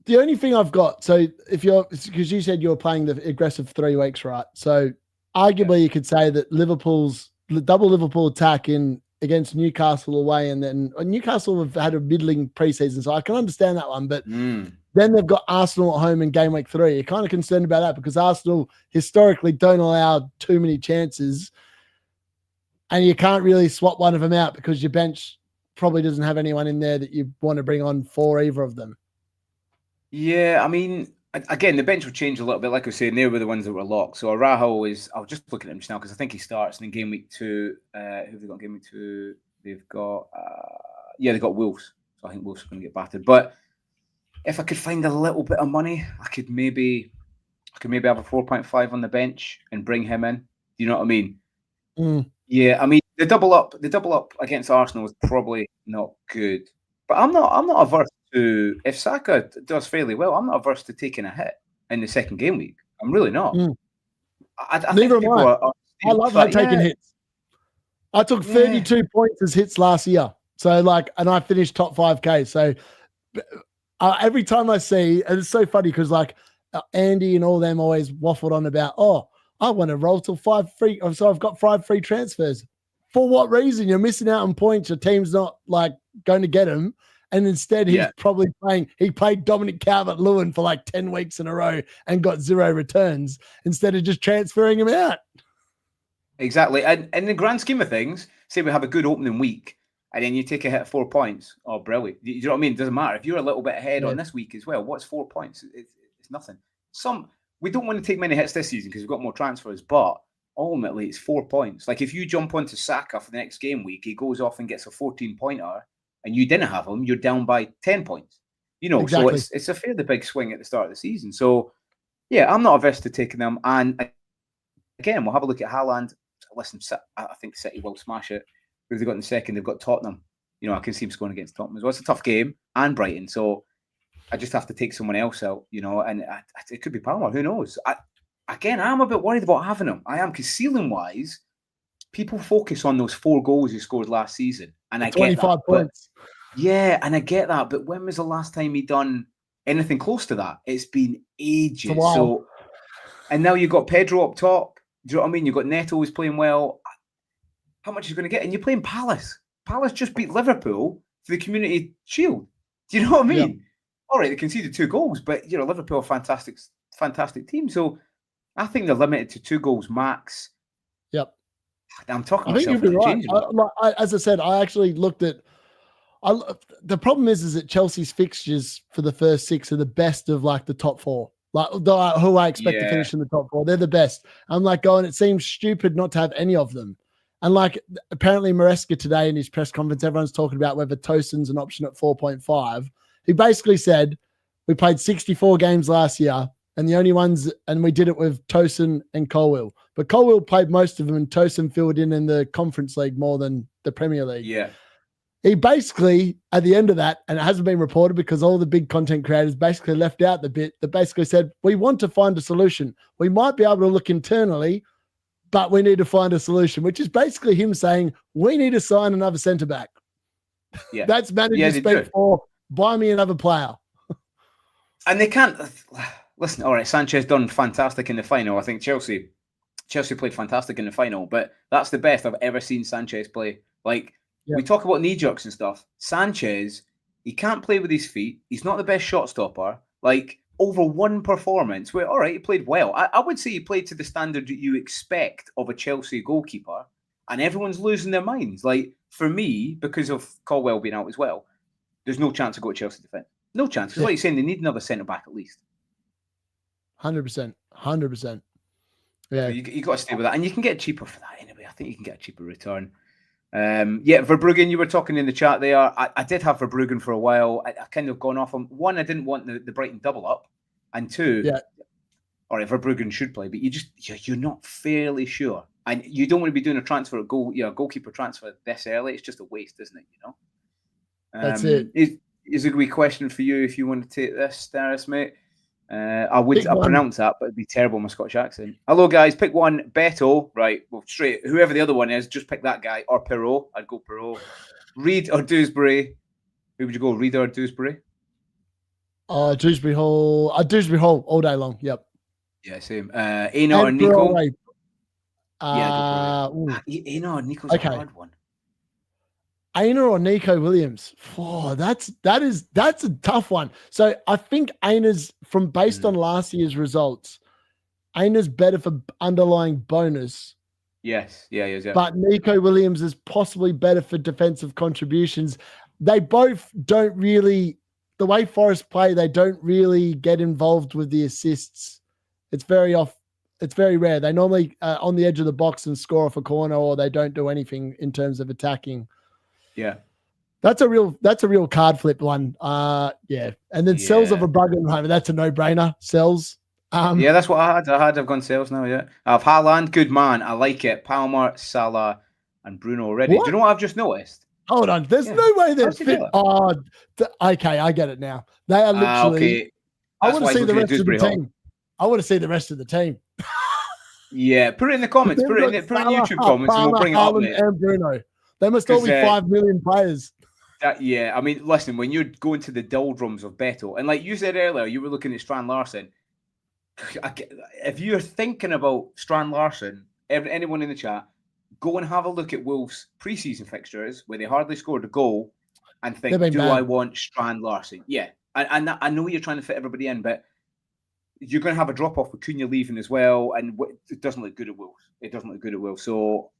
The only thing I've got, so because you said you're playing the aggressive 3 weeks, right? So arguably you could say that the double Liverpool attack against Newcastle away, and then Newcastle have had a middling preseason, so I can understand that one. But then they've got Arsenal at home in game week 3. You're kind of concerned about that because Arsenal historically don't allow too many chances, and you can't really swap one of them out because your bench probably doesn't have anyone in there that you want to bring on for either of them. Yeah, I mean, again, the bench will change a little bit. Like I was saying, they were the ones that were locked. So Araujo I was just looking at him just now because I think he starts in game week 2. Who have they got in game week 2? They've got, they've got Wolves. So I think Wolves are going to get battered. But if I could find a little bit of money, I could maybe have a 4.5 on the bench and bring him in. Do you know what I mean? Yeah, I mean, the double up against Arsenal was probably not good. But I'm not averse to, if Saka does fairly well, I'm not averse to taking a hit in the second game week. I'm really not. I think people are I love taking hits. I took 32 points as hits last year. So and I finished top 5K. So every time I see, and it's so funny because Andy and all them always waffled on about, I want to roll till 5 free. So I've got 5 free transfers. For what reason? You're missing out on points. Your team's not going to get them. And instead, he's probably he played Dominic Calvert-Lewin for 10 weeks in a row and got 0 returns instead of just transferring him out. Exactly. And in the grand scheme of things, say we have a good opening week and then you take a hit of 4 points. Oh, brilliant. You know what I mean? It doesn't matter. If you're a little bit ahead on this week as well, what's 4 points? It's nothing. We don't want to take many hits this season because we've got more transfers, but ultimately it's 4 points. If you jump onto Saka for the next game week, he goes off and gets a 14-pointer, and you didn't have him, you're down by 10 points. Exactly. So it's a fairly big swing at the start of the season. So, yeah, I'm not averse to taking them. And again, we'll have a look at Haaland. Listen, I think City will smash it. Who have they got in the second? They've got Tottenham. I can see him scoring against Tottenham as well. It's a tough game, and Brighton. So I just have to take someone else out, and it could be Palmer. Who knows? I'm a bit worried about having him. I am, because ceiling-wise, people focus on those 4 goals he scored last season. And I get 25 points. Yeah, and I get that. But when was the last time he done anything close to that? It's been ages. So, and now you've got Pedro up top. Do you know what I mean? You've got Neto who's playing well. How much is he going to get? And you're playing Palace. Palace just beat Liverpool for the Community Shield. Do you know what I mean? Yeah. All right, they conceded 2 goals, but Liverpool are fantastic team. So I think they're limited to 2 goals max. Yep. I'm talking. I think you'd be right. As I said, I actually looked at. The problem is that Chelsea's fixtures for the first 6 are the best of the top 4. Who I expect to finish in the top 4. They're the best. I'm going, it seems stupid not to have any of them. And apparently Maresca today in his press conference, everyone's talking about whether Tosin's an option at 4.5. He basically said, we played 64 games last year, and the only ones, and we did it with Tosin and Colwill. But Colwell played most of them, and Tosin filled in the Conference League more than the Premier League. Yeah. He basically, at the end of that, and it hasn't been reported because all the big content creators basically left out the bit that basically said, we want to find a solution. We might be able to look internally, but we need to find a solution, which is basically him saying, we need to sign another centre-back. Yeah. That's manager speak for, buy me another player. And they can't... Listen, all right, Sanchez done fantastic in the final. I think Chelsea played fantastic in the final, but that's the best I've ever seen Sanchez play. Like, we talk about knee jerks and stuff. Sanchez, he can't play with his feet. He's not the best shot stopper. Like, over one performance where, all right, he played well. I would say he played to the standard that you expect of a Chelsea goalkeeper, and everyone's losing their minds. Like, for me, because of Colwell being out as well, there's no chance to go to Chelsea defence. No chance. Because like you're saying, they need another centre-back at least. 100%. 100%. Yeah. You got to stay with that. And you can get cheaper for that anyway. I think you can get a cheaper return. Verbruggen, you were talking in the chat there. I did have Verbruggen for a while. I kind of gone off him. One, I didn't want the Brighton double up. And two, all right, Verbruggen should play, but you're not fairly sure. And you don't want to be doing a transfer, goalkeeper transfer this early. It's just a waste, isn't it? That's it. Is a wee question for you if you want to take this, Darius, mate. I pronounce that, but it'd be terrible in my Scottish accent. Hello, guys. Pick one. Beto. Right. Well, straight. Whoever the other one is, just pick that guy. Or Perot. I'd go Perot. Reed or Dewsbury. Who would you go? Reed or Dewsbury? Dewsbury Hall. Dewsbury Hall all day long. Yep. Yeah, same. Aina or Nico? Aina or Nico's a hard one. Aina or Nico Williams? Oh, that's a tough one. So I think Aina's, from based on last year's results, Aina's better for underlying bonus. Yes. Yeah. But Nico Williams is possibly better for defensive contributions. They both don't really, the way Forest play, they don't really get involved with the assists. It's very rare. They normally on the edge of the box and score off a corner, or they don't do anything in terms of attacking. Yeah. That's a real card flip one. And then Sells of a Verbruggen, that's a no-brainer. Sells. That's what I had. I've gone Sells now, yeah. I have Haaland, good man. I like it. Palmer, Salah, and Bruno already. What? Do you know what I've just noticed? Hold on. There's no way they're fit. Okay, I get it now. They are literally... Okay. I want to see the rest of the team. I want to see the rest of the team. Yeah, put it in the comments. Put it in YouTube comments, and we'll bring it up, mate. And Bruno. They must all be 5 million players. I mean, listen, when you're going to the doldrums of Beto, and like you said earlier, you were looking at Strand Larsen. If you're thinking about Strand Larsen, anyone in the chat, go and have a look at Wolves' preseason fixtures where they hardly scored a goal and think, do I want Strand Larsen? Yeah. And I know you're trying to fit everybody in, but you're going to have a drop-off with Cunha leaving as well, and it doesn't look good at Wolves. So,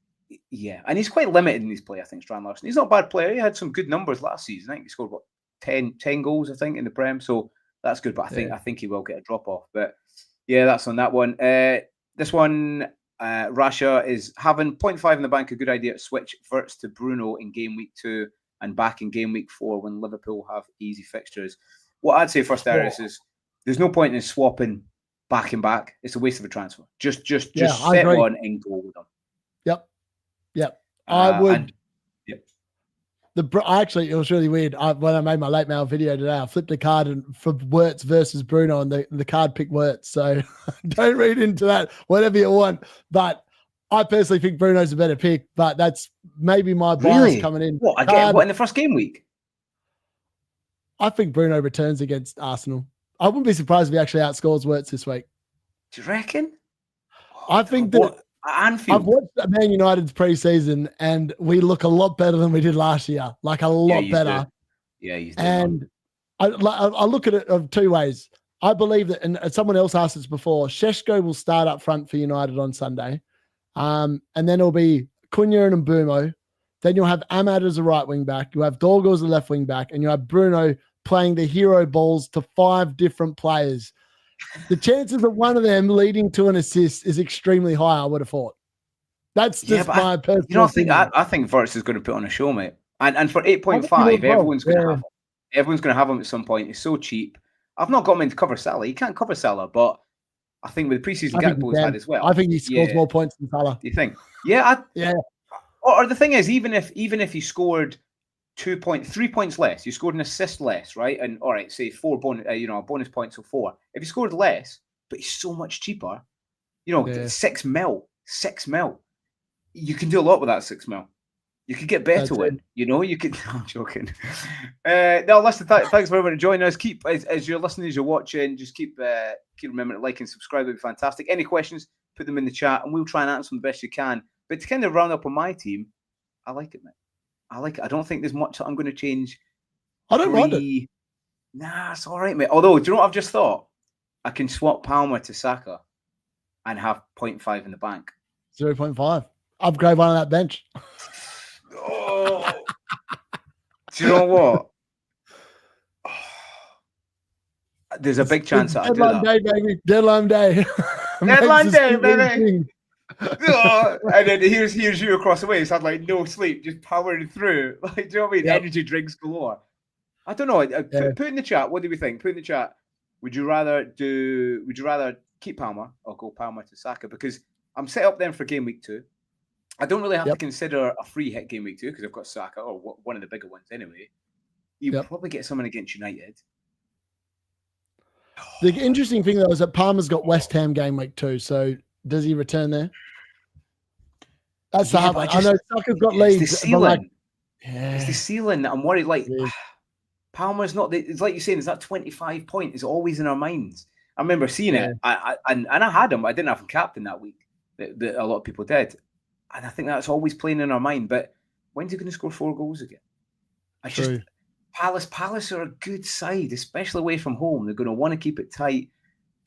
yeah. And he's quite limited in his play, I think, Strand Larsen. He's not a bad player. He had some good numbers last season. I think he scored, 10 goals, I think, in the Prem. So that's good, but I think he will get a drop-off. But, yeah, that's on that one. This one, Rasha is having 0.5 in the bank, a good idea to switch Wirtz to Bruno in game week 2 and back in game week 4 when Liverpool have easy fixtures. What I'd say first, Darius, is there's no point in swapping back and back. It's a waste of a transfer. Just set one and go with them. Yep. I would. Actually, it was really weird. When I made my late mail video today, I flipped a card for Wirtz versus Bruno, and the card picked Wirtz. So don't read into that, whatever you want. But I personally think Bruno's a better pick. But that's maybe my bias coming in. What in the first game week? I think Bruno returns against Arsenal. I wouldn't be surprised if he actually outscores Wirtz this week. Do you reckon? I think that Anfield. I've watched Man United's preseason, and we look a lot better than we did last year. Like a lot better. Yeah, you did. And I look at it of two ways. I believe that, and someone else asked this before, Šeško will start up front for United on Sunday. And then it'll be Cunha and Mbumo. Then you'll have Ahmad as a right wing back. You have Dorgo as a left wing back, and you have Bruno playing the hero balls to 5 different players. The chances of one of them leading to an assist is extremely high, I would have thought. That's just my personal opinion. I think Wirtz is going to put on a show, mate. And for 8.5, everyone's going to have him. Everyone's going to have him at some point. He's so cheap. I've not got him in to cover Salah. You can't cover Salah, but I think with the preseason I think Gakpo he has can. had as well. I think he scores Yeah. more points than Salah. Do you think? Yeah. Yeah. Or the thing is, even if he scored 3 points less, you scored an assist less, right? And all right, say 4 bonus, a bonus point, so 4. If he scored less, but he's so much cheaper, 6 mil, you can do a lot with that 6 mil. You could get better in, you could. I'm joking. No, listen, thanks very much for joining us. Keep as you're listening, as you're watching, just keep remembering to like and subscribe. It'd be fantastic. Any questions, put them in the chat, and we'll try and answer them the best you can. But to kind of round up on my team, I like it, mate. I like it. I don't think there's much that I'm going to change. I don't mind it. Nah, it's all right, mate. Although, do you know what I've just thought? I can swap Palmer to Saka and have 0.5 in the bank. 0.5. Upgrade one on that bench. Oh, do you know what? There's a big chance that I do that. Deadline day, baby. Deadline day. Deadline day, baby. And then here's you across the way. It's had like no sleep, just powering through. Like, do you know what I mean? Yep. Energy drinks galore. I don't know. Put in the chat. What do we think? Put in the chat. Would you rather keep Palmer or go Palmer to Saka? Because I'm set up then for game week 2. I don't really have to consider a free hit game week 2 because I've got Saka, or one of the bigger ones anyway. You probably get someone against United. The interesting thing though is that Palmer's got West Ham game week 2. So does he return there? That's the hard one. I know Saka's got leads. It's the ceiling. It's the ceiling that I'm worried. Like Palmer's not. It's like you're saying. It's that 25 point is always in our minds. I remember seeing it. I had him. I didn't have him captain that week. That a lot of people did. And I think that's always playing in our mind. But when's he going to score 4 goals again? Palace are a good side, especially away from home. They're going to want to keep it tight.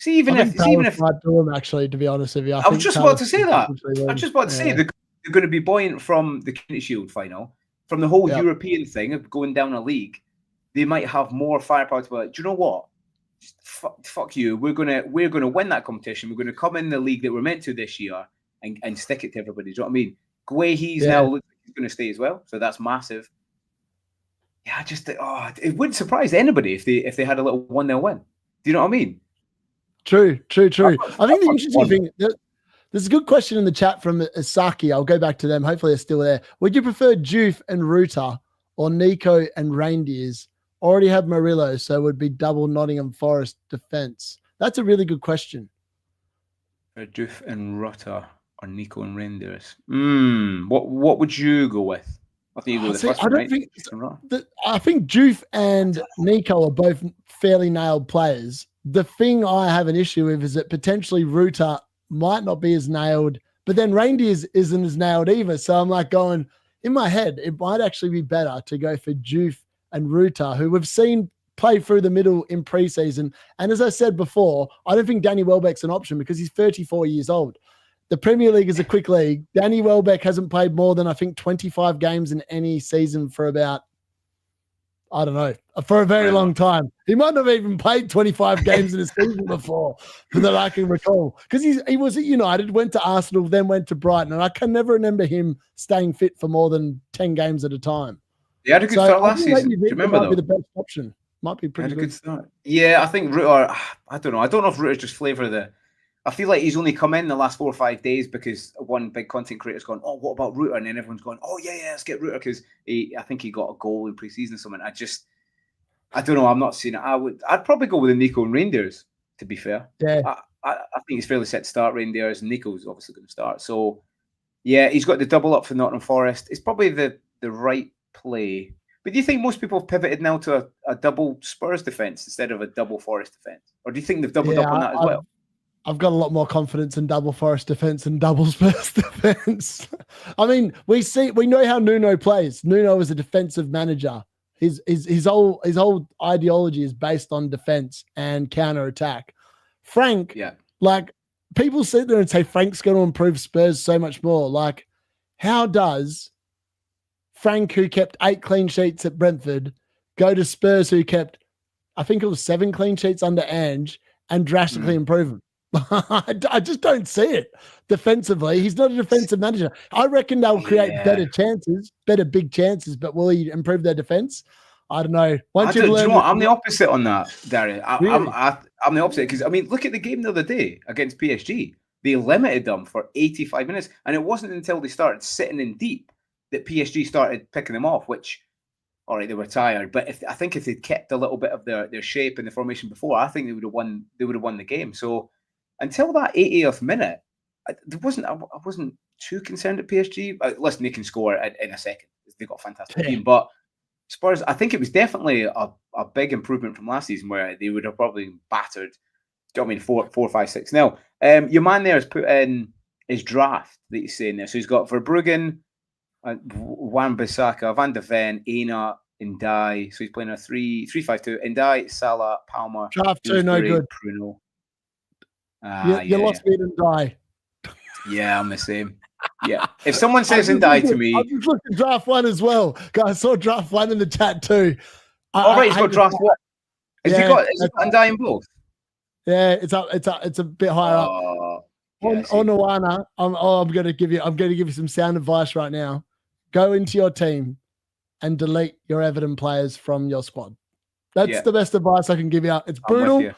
Even if might do them, actually, to be honest with you, I was just about to say that. I was just about to say they're going to be buoyant from the Community Shield final, from the whole European thing of going down a league. They might have more firepower to be like, do you know what? Fuck you. We're gonna win that competition. We're going to come in the league that we're meant to this year and stick it to everybody. Do you know what I mean? Guehi's now looks like he's going to stay as well, so that's massive. Yeah, it wouldn't surprise anybody if they had a little 1-0 win. Do you know what I mean? True. I think the interesting thing, there's a good question in the chat from Asaki. I'll go back to them. Hopefully they're still there. Would you prefer Juve and Ruta or Nico and Reindeers? Already have Murillo, so it would be double Nottingham Forest defense. That's a really good question. Juve and Ruta or Nico and Reindeers. What would you go with? I think you go with the first one, right? I think Juve and Nico are both fairly nailed players. The thing I have an issue with is that potentially Ruta might not be as nailed, but then Reindeers isn't as nailed either. So I'm like going, in my head, it might actually be better to go for Juve and Ruta, who we've seen play through the middle in preseason. And as I said before, I don't think Danny Welbeck's an option because he's 34 years old. The Premier League is a quick league. Danny Welbeck hasn't played more than, I think, 25 games in any season for about, I don't know, for a very long time. He might not have even played 25 games in a season before that I can recall. Because he was at United, went to Arsenal, then went to Brighton. And I can never remember him staying fit for more than 10 games at a time. He had a good start last season. Do you remember, might be the best option. Might be pretty good start. Yeah, I think Ruta, I don't know. I don't know if Ruta's just flavour I feel like he's only come in the last 4 or 5 days because one big content creator's gone, oh, what about Ruta? And then everyone's going, oh, yeah, let's get Ruta because I think he got a goal in pre-season or something. I don't know. I'm not seeing it. I'd probably go with the Nico and Reindeers, to be fair. Yeah. I think he's fairly set to start Reindeers, and Nico's obviously going to start. So, yeah, he's got the double up for Nottingham Forest. It's probably the right play. But do you think most people have pivoted now to a double Spurs defence instead of a double Forest defence? Or do you think they've doubled up on that as well? I've got a lot more confidence in double Forest defense and double Spurs defense. I mean, we know how Nuno plays. Nuno is a defensive manager. His whole ideology is based on defense and counter attack. Frank, like people sit there and say Frank's going to improve Spurs so much more. Like, how does Frank, who kept 8 clean sheets at Brentford, go to Spurs, who kept, I think it was 7 clean sheets under Ange, and drastically improve them? I just don't see it defensively. He's not a defensive manager. I reckon they'll create better chances, better big chances, but will he improve their defense? I don't know. Do you know what? I'm the opposite on that, Darius. Really? I'm the opposite because, I mean, look at the game the other day against PSG. They limited them for 85 minutes, and it wasn't until they started sitting in deep that PSG started picking them off, which, all right, they were tired. But I think if they'd kept a little bit of their shape and the formation before, I think they would have won the game. So until that 80th minute, I wasn't too concerned at PSG. Listen, they can score in a second. They've got a fantastic team. But Spurs, I think it was definitely a big improvement from last season where they would have probably battered, do you know what I mean, 4-5-6 now. Your man there has put in his draft that he's saying there. So he's got Verbruggen, Wan-Bissaka, Van de Ven, Aina, Ndai. So he's playing a 3-5-2. Ndai, Salah, Palmer. Draft 2, no good. Bruno. You lost me to Ndai. Yeah, I'm the same. Yeah. If someone says Ndai to me. I just looked at draft 1 as well. Guys, I saw draft 1 in the chat too. He's got draft 1. Has he got Ndai in both? Yeah, it's a bit higher up. On Owana, I'm gonna give you some sound advice right now. Go into your team and delete your Everton players from your squad. That's the best advice I can give you. It's brutal,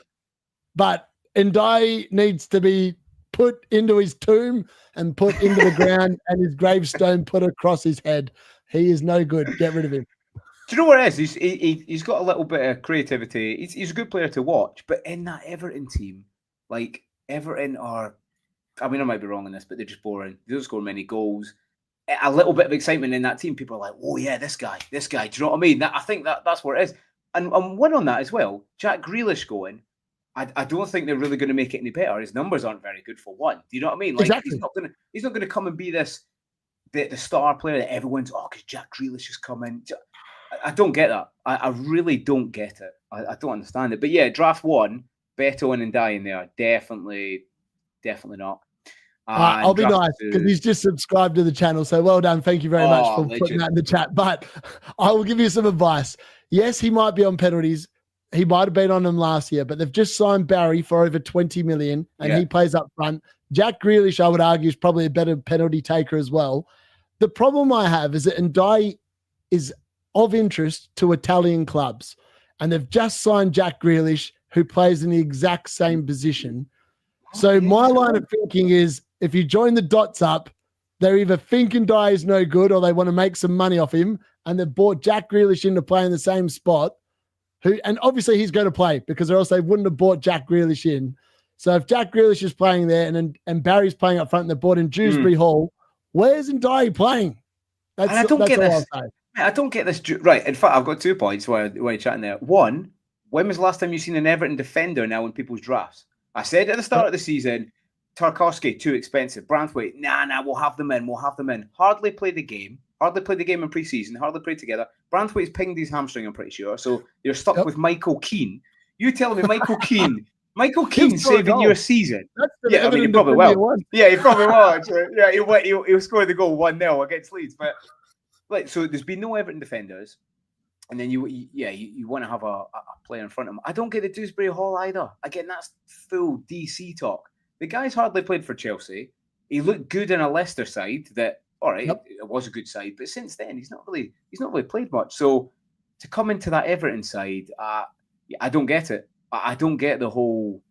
but Ndai needs to be put into his tomb and put into the ground and his gravestone put across his head. He is no good. Get rid of him. Do you know what it is? He's got a little bit of creativity. He's a good player to watch, but in that Everton team, like Everton are, I mean, I might be wrong on this, but they're just boring. They don't score many goals. A little bit of excitement in that team. People are like, oh yeah, this guy. Do you know what I mean? I think that's what it is. And one on that as well, Jack Grealish going, I don't think they're really going to make it any better. His numbers aren't very good for one. Do you know what I mean? Like exactly. He's not gonna come and be the star player that everyone's because Jack Grealish is coming. I don't get that. I really don't get it. I don't understand it. But yeah, draft 1, Beto and Ndai in there, definitely not. I'll be nice because he's just subscribed to the channel. So well done. Thank you very much for putting that in the chat. But I will give you some advice. Yes, he might be on penalties. He might have been on them last year, but they've just signed Barry for over 20 million and he plays up front. Jack Grealish, I would argue, is probably a better penalty taker as well. The problem I have is that Ndai is of interest to Italian clubs, and they've just signed Jack Grealish, who plays in the exact same position. So my line of thinking is, if you join the dots up, they're either think Ndai is no good or they want to make some money off him, and they've bought Jack Grealish in to play in the same spot. And obviously he's going to play because or else they wouldn't have bought Jack Grealish in. So if Jack Grealish is playing there and Barry's playing up front and they bought in Dewsbury Hall, where's Ndai playing? I don't get this. I don't get this. Right. In fact, I've got 2 points while you're chatting there. One, when was the last time you've seen an Everton defender now in people's drafts? I said at the start of the season, Tarkowski, too expensive. Branthwaite, nah, we'll have them in. Hardly played the game in pre-season, hardly played together. Branthwaite's pinged his hamstring, I'm pretty sure. So you're stuck with Michael Keane. You telling me Michael Keane saving your season? Yeah, I mean, he probably will. Yeah, he probably will. Yeah, he'll score the goal 1-0 against Leeds. But so there's been no Everton defenders. And then you want to have a player in front of him. I don't get the Dewsbury Hall either. Again, that's full DC talk. The guy's hardly played for Chelsea. He looked good in a Leicester side that, all right, it was a good side, but since then he's not really played much. So to come into that Everton side, I don't get it. I don't get the whole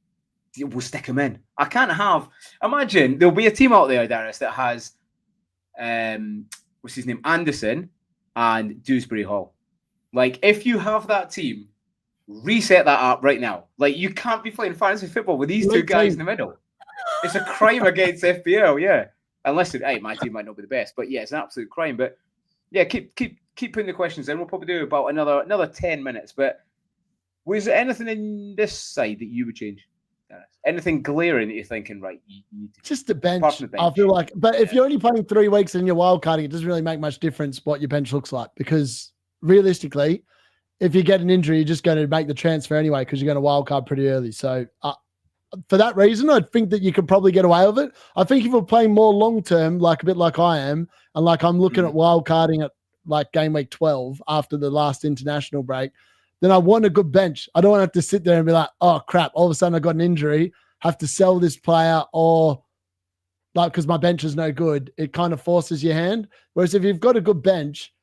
we'll stick him in. I can't imagine there'll be a team out there, Darius, that has what's his name? Anderson and Dewsbury Hall. Like, if you have that team, reset that up right now. Like, you can't be playing fantasy football with these two guys in the middle. It's a crime against FPL, yeah. Unless my team might not be the best, but yeah, it's an absolute crime. But yeah, keep putting the questions in. We'll probably do about another 10 minutes. But was there anything in this side that you would change? Anything glaring that you're thinking, right? You need to just the bench. I feel like, but if you're only playing 3 weeks and you're wildcarding, it doesn't really make much difference what your bench looks like, because realistically, if you get an injury, you're just going to make the transfer anyway because you're going to wildcard pretty early. So for that reason, I think that you could probably get away with it. I think if you're playing more long term, like a bit like I am, and like I'm looking at wildcarding at like game week 12 after the last international break, then I want a good bench. I don't want to have to sit there and be like, oh crap, all of a sudden I got an injury, have to sell this player, or like, because my bench is no good. It kind of forces your hand. Whereas if you've got a good bench,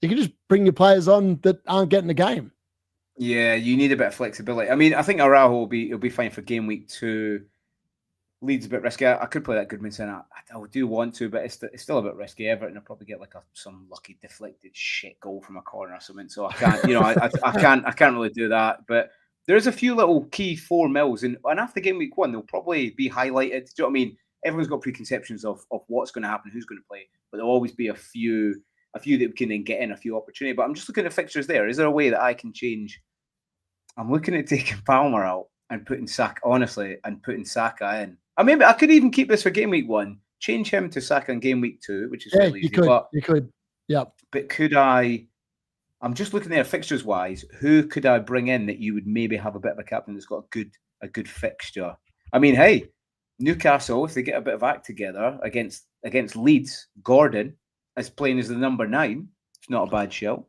You can just bring your players on that aren't getting the game. Yeah, you need a bit of flexibility. I mean, I think Araujo will be fine for game week 2. Leeds a bit risky. I could play that Goodmanson. I do want to, but it's still a bit risky. Everton will probably get like some lucky deflected shit goal from a corner or something. So I can't, I can't really do that. But there's a few little key 4 mils, and after game week 1, they'll probably be highlighted. Do you know what I mean? Everyone's got preconceptions of what's going to happen, who's going to play, but there'll always be a few that we can then get in, a few opportunity. But I'm just looking at fixtures there. Is there a way that I can change? I'm looking at taking Palmer out and putting Saka, honestly, and putting Saka in. I mean, I could even keep this for game week 1, change him to Saka in game week 2, which is really easy. You could. Yeah. But could I? I'm just looking there fixtures wise. Who could I bring in that you would maybe have a bit of a captain that's got a good fixture? I mean, hey, Newcastle, if they get a bit of act together against Leeds, Gordon is playing as the number 9. It's not a bad show.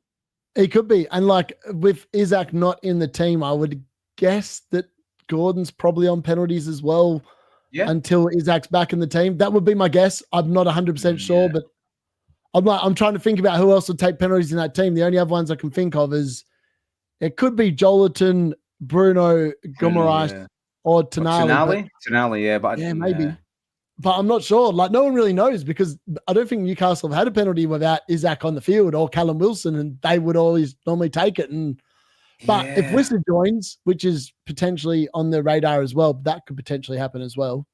It could be. And like with Isak not in the team, I would guess that Gordon's probably on penalties as well until Isak's back in the team. That would be my guess. I'm not 100% sure, but I'm trying to think about who else would take penalties in that team. The only other ones I can think of is it could be Joleton, Bruno, Guimaraes, or Tonali. Tonali, yeah. But maybe. But I'm not sure. Like, no one really knows because I don't think Newcastle have had a penalty without Isak on the field or Callum Wilson, and they would always normally take it. But if Wissa joins, which is potentially on the radar as well, that could potentially happen as well.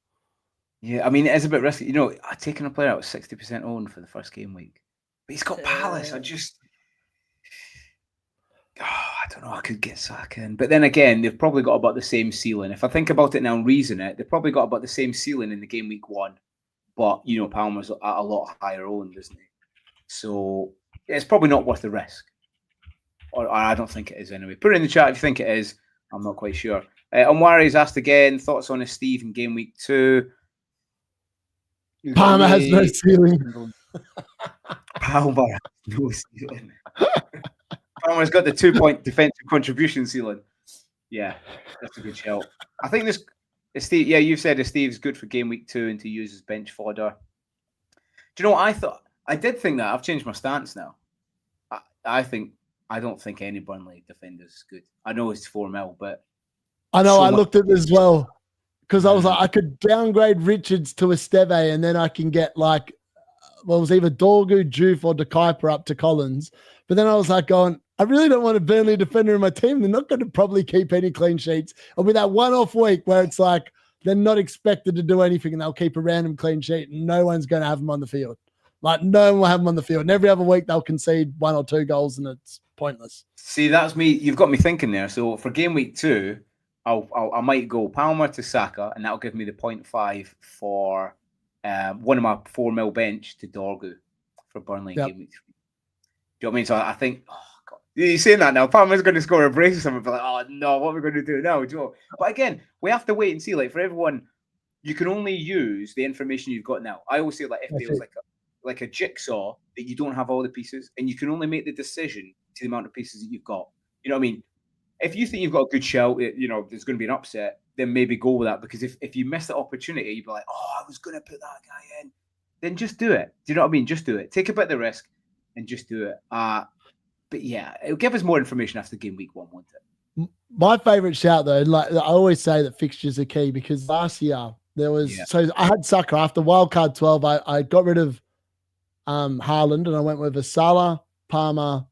Yeah, I mean, it is a bit risky. You know, I've taken a player out with 60% owned for the first game week. But he's got Palace. I don't know. I could get Saka in. But then again, they've probably got about the same ceiling. If I think about it now and reason it, they've probably got about the same ceiling in the game week 1. But, you know, Palmer's at a lot higher owned, isn't he? So it's probably not worth the risk. Or I don't think it is anyway. Put it in the chat if you think it is. I'm not quite sure. Omwari's asked again, thoughts on a Steve in game week 2. Palmer has no ceiling. Palmer has no ceiling. Palmer's got the 2-point defensive contribution ceiling. Yeah, that's a good shout. I think this Steve. Yeah, you've said Steve's good for game week 2 and to use as bench fodder. Do you know what I thought? I did think that. I've changed my stance now. I don't think any Burnley defender is good. I know it's 4 mil, but I know I looked at it as well because I was like, I could downgrade Richards to Esteve, and then I can get like, it was either Dorgu, Juve, or De Kuyper up to Collins. But then I was like going, I really don't want a Burnley defender in my team. They're not going to probably keep any clean sheets. It'll be that one-off week where it's like they're not expected to do anything and they'll keep a random clean sheet and no one's going to have them on the field. Like, no one will have them on the field. And every other week they'll concede 1 or 2 goals and it's pointless. See, that's me. You've got me thinking there. So for game week 2, I might go Palmer to Saka, and that'll give me the 0.5 for one of my 4 mil bench to Dorgu for Burnley game week 3. Do you know what I mean? So I think, oh God, you're saying that now. Palmer's going to score a brace or something. But like, oh no, what are we going to do now, Joe? But again, we have to wait and see. Like for everyone, you can only use the information you've got now. I always say like FPL is like a jigsaw that you don't have all the pieces, and you can only make the decision to the amount of pieces that you've got. You know what I mean? If you think you've got a good shout, you know, there's going to be an upset, then maybe go with that. Because if you miss the opportunity, you'd be like, oh, I was going to put that guy in. Then just do it. Do you know what I mean? Just do it. Take a bit of the risk and just do it. But yeah, it'll give us more information after game week 1, won't it? My favourite shout, though, like I always say that fixtures are key because last year there was, so I had Saka after wildcard 12. I got rid of Haaland and I went with a Salah, Palmer,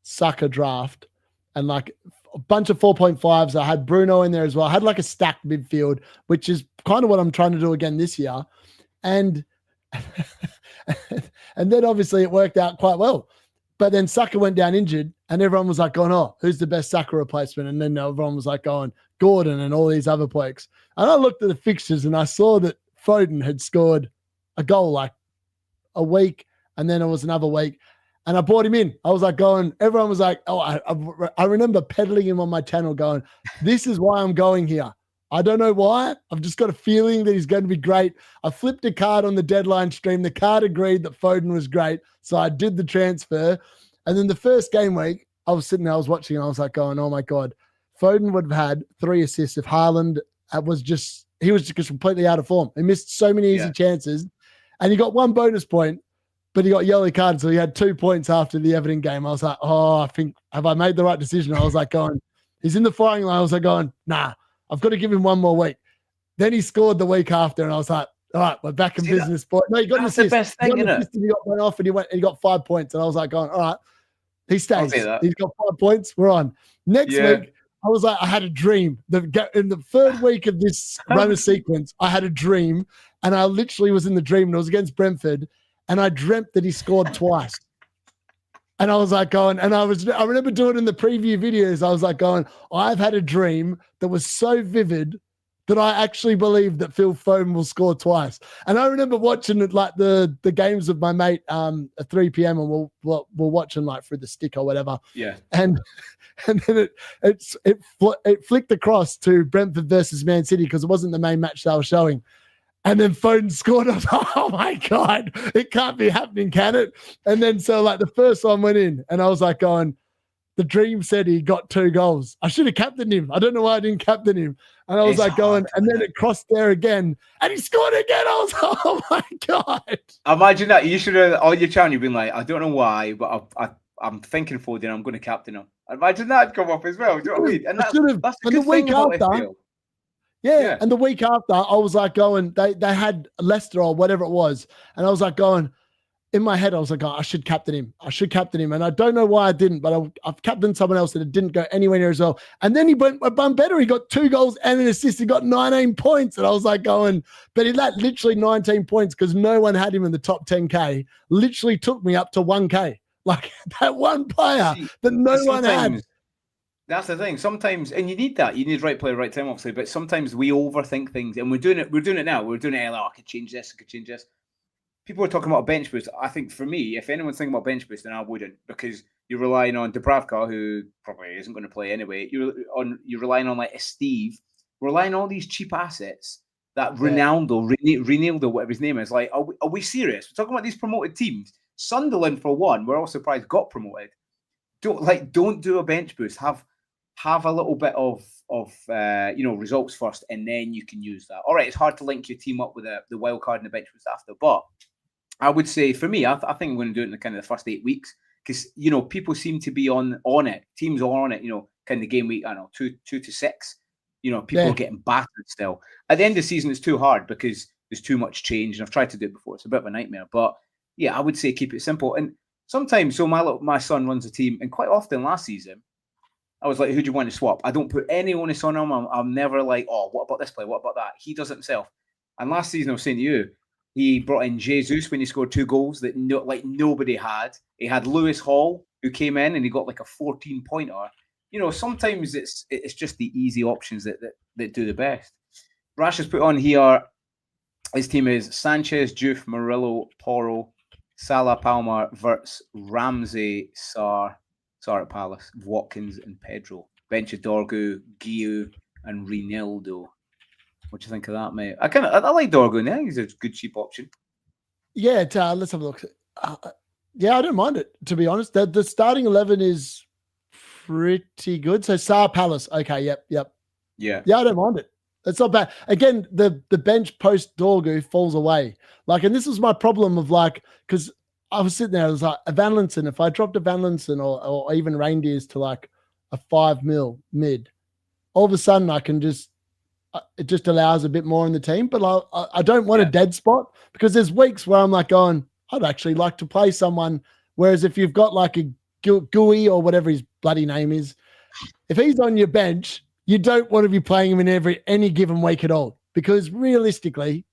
Saka draft and like a bunch of 4.5s. I had Bruno in there as well. I had like a stacked midfield, which is kind of what I'm trying to do again this year. And and then obviously it worked out quite well. But then Saka went down injured and everyone was like going, oh, who's the best Saka replacement? And then everyone was like going, Gordon and all these other blokes. And I looked at the fixtures and I saw that Foden had scored a goal like a week and then it was another week. And I brought him in. I was like going, everyone was like, oh, I remember peddling him on my channel going, this is why I'm going here. I don't know why. I've just got a feeling that he's going to be great. I flipped a card on the deadline stream. The card agreed that Foden was great. So I did the transfer. And then the first game week, I was sitting there, I was watching, and I was like going, oh my God, Foden would have had 3 assists if Haaland was just completely out of form. He missed so many easy chances. And he got 1 bonus point. but he got yellow card, so he had 2 points after the Everton game. I was like, oh, I think, have I made the right decision? I was like going, he's in the firing line. I was like going, nah, I've got to give him one more week. Then he scored the week after, and I was like, all right, we're back in business. But no, he got an assist. The best thing, isn't it? He got one off, and he got 5 points. And I was like going, all right, he stays. He's got 5 points. We're on. Next week, I was like, I had a dream. In the third week of this runner sequence, I had a dream, and I literally was in the dream, and it was against Brentford, and I dreamt that he scored twice. And I was like going, and I remember doing it in the preview videos. I was like going, I've had a dream that was so vivid that I actually believe that Phil Foden will score twice. And I remember watching it, like the games with my mate at 3 p.m. and we're watching like through the stick or whatever. Yeah. And then it flicked across to Brentford versus Man City because it wasn't the main match they were showing. And then Foden scored. I was like, oh my God, it can't be happening, can it? And then so like the first one went in and I was like going, the dream said he got 2 goals. I should have captained him. I don't know why I didn't captain him. And I was like going, and then it crossed there again and he scored again. I was like, oh my God. Imagine that. You should have, on your channel, you've been like, I don't know why, but I'm thinking Foden, I'm going to captain him. Imagine that come up as well. Do you know what I mean? And that's the good thing about FPL. Yeah, and the week after, I was like going, they had Leicester or whatever it was, and I was like going, in my head, I was like, oh, I should captain him. And I don't know why I didn't, but I've captained someone else that it didn't go anywhere near as well. And then he went better. He got 2 goals and an assist. He got 19 points. And I was like going, but he had literally 19 points because no one had him in the top 10K, literally took me up to 1K. Like that one player that no one had. That's the thing. Sometimes, and you need that. You need right player, right time, obviously. But sometimes we overthink things, and we're doing it now. We're doing it. I could change this. I could change this. People are talking about a bench boost. I think for me, if anyone's thinking about bench boost, then I wouldn't, because you're relying on Dubravka, who probably isn't going to play anyway. You're relying on like a Steve. We're relying on all these cheap assets. That Ronaldo, whatever his name is. Like, are we serious? We're talking about these promoted teams. Sunderland, for one, we're all surprised got promoted. Don't do a bench boost. Have a little bit of results first, and then you can use that. All right, it's hard to link your team up with the wild card and the bench boost after, but I would say for me, I think I'm going to do it in the kind of the first 8 weeks because people seem to be on it. Teams are on it. Kind of game week. I don't know, 2 to 6. People are getting battered still. At the end of the season, it's too hard because there's too much change, and I've tried to do it before. It's a bit of a nightmare, but yeah, I would say keep it simple. And sometimes, so my son runs a team, and quite often last season, I was like, who do you want to swap? I don't put any onus on him. I'm never like, oh, what about this play? What about that? He does it himself. And last season, I was saying to you, he brought in Jesus when he scored 2 goals that nobody had. He had Lewis Hall, who came in and he got like a 14-pointer. Sometimes it's just the easy options that do the best. Rash has put on here, his team is Sanchez, Juve, Murillo, Porro, Salah, Palmer, Wirtz, Ramsey, Sarr at Palace, Watkins and Pedro. Bench of Dorgu, Guiu and Ronaldo. What do you think of that, mate? I like Dorgu now. He's a good cheap option. Yeah, let's have a look. Yeah, I don't mind it, to be honest. The starting 11 is pretty good. So Sarr, Palace. Okay, yep. Yeah, I don't mind it. It's not bad. Again, the bench post Dorgu falls away. And this was my problem of because I was sitting there, I was like, a Van Linsen, if I dropped a Van Linsen or even Reindeers to like a 5 mil mid, all of a sudden I can it just allows a bit more in the team. But I don't want a dead spot because there's weeks where I'm like going, I'd actually like to play someone. Whereas if you've got like a Gui or whatever his bloody name is, if he's on your bench, you don't want to be playing him in any given week at all, because realistically,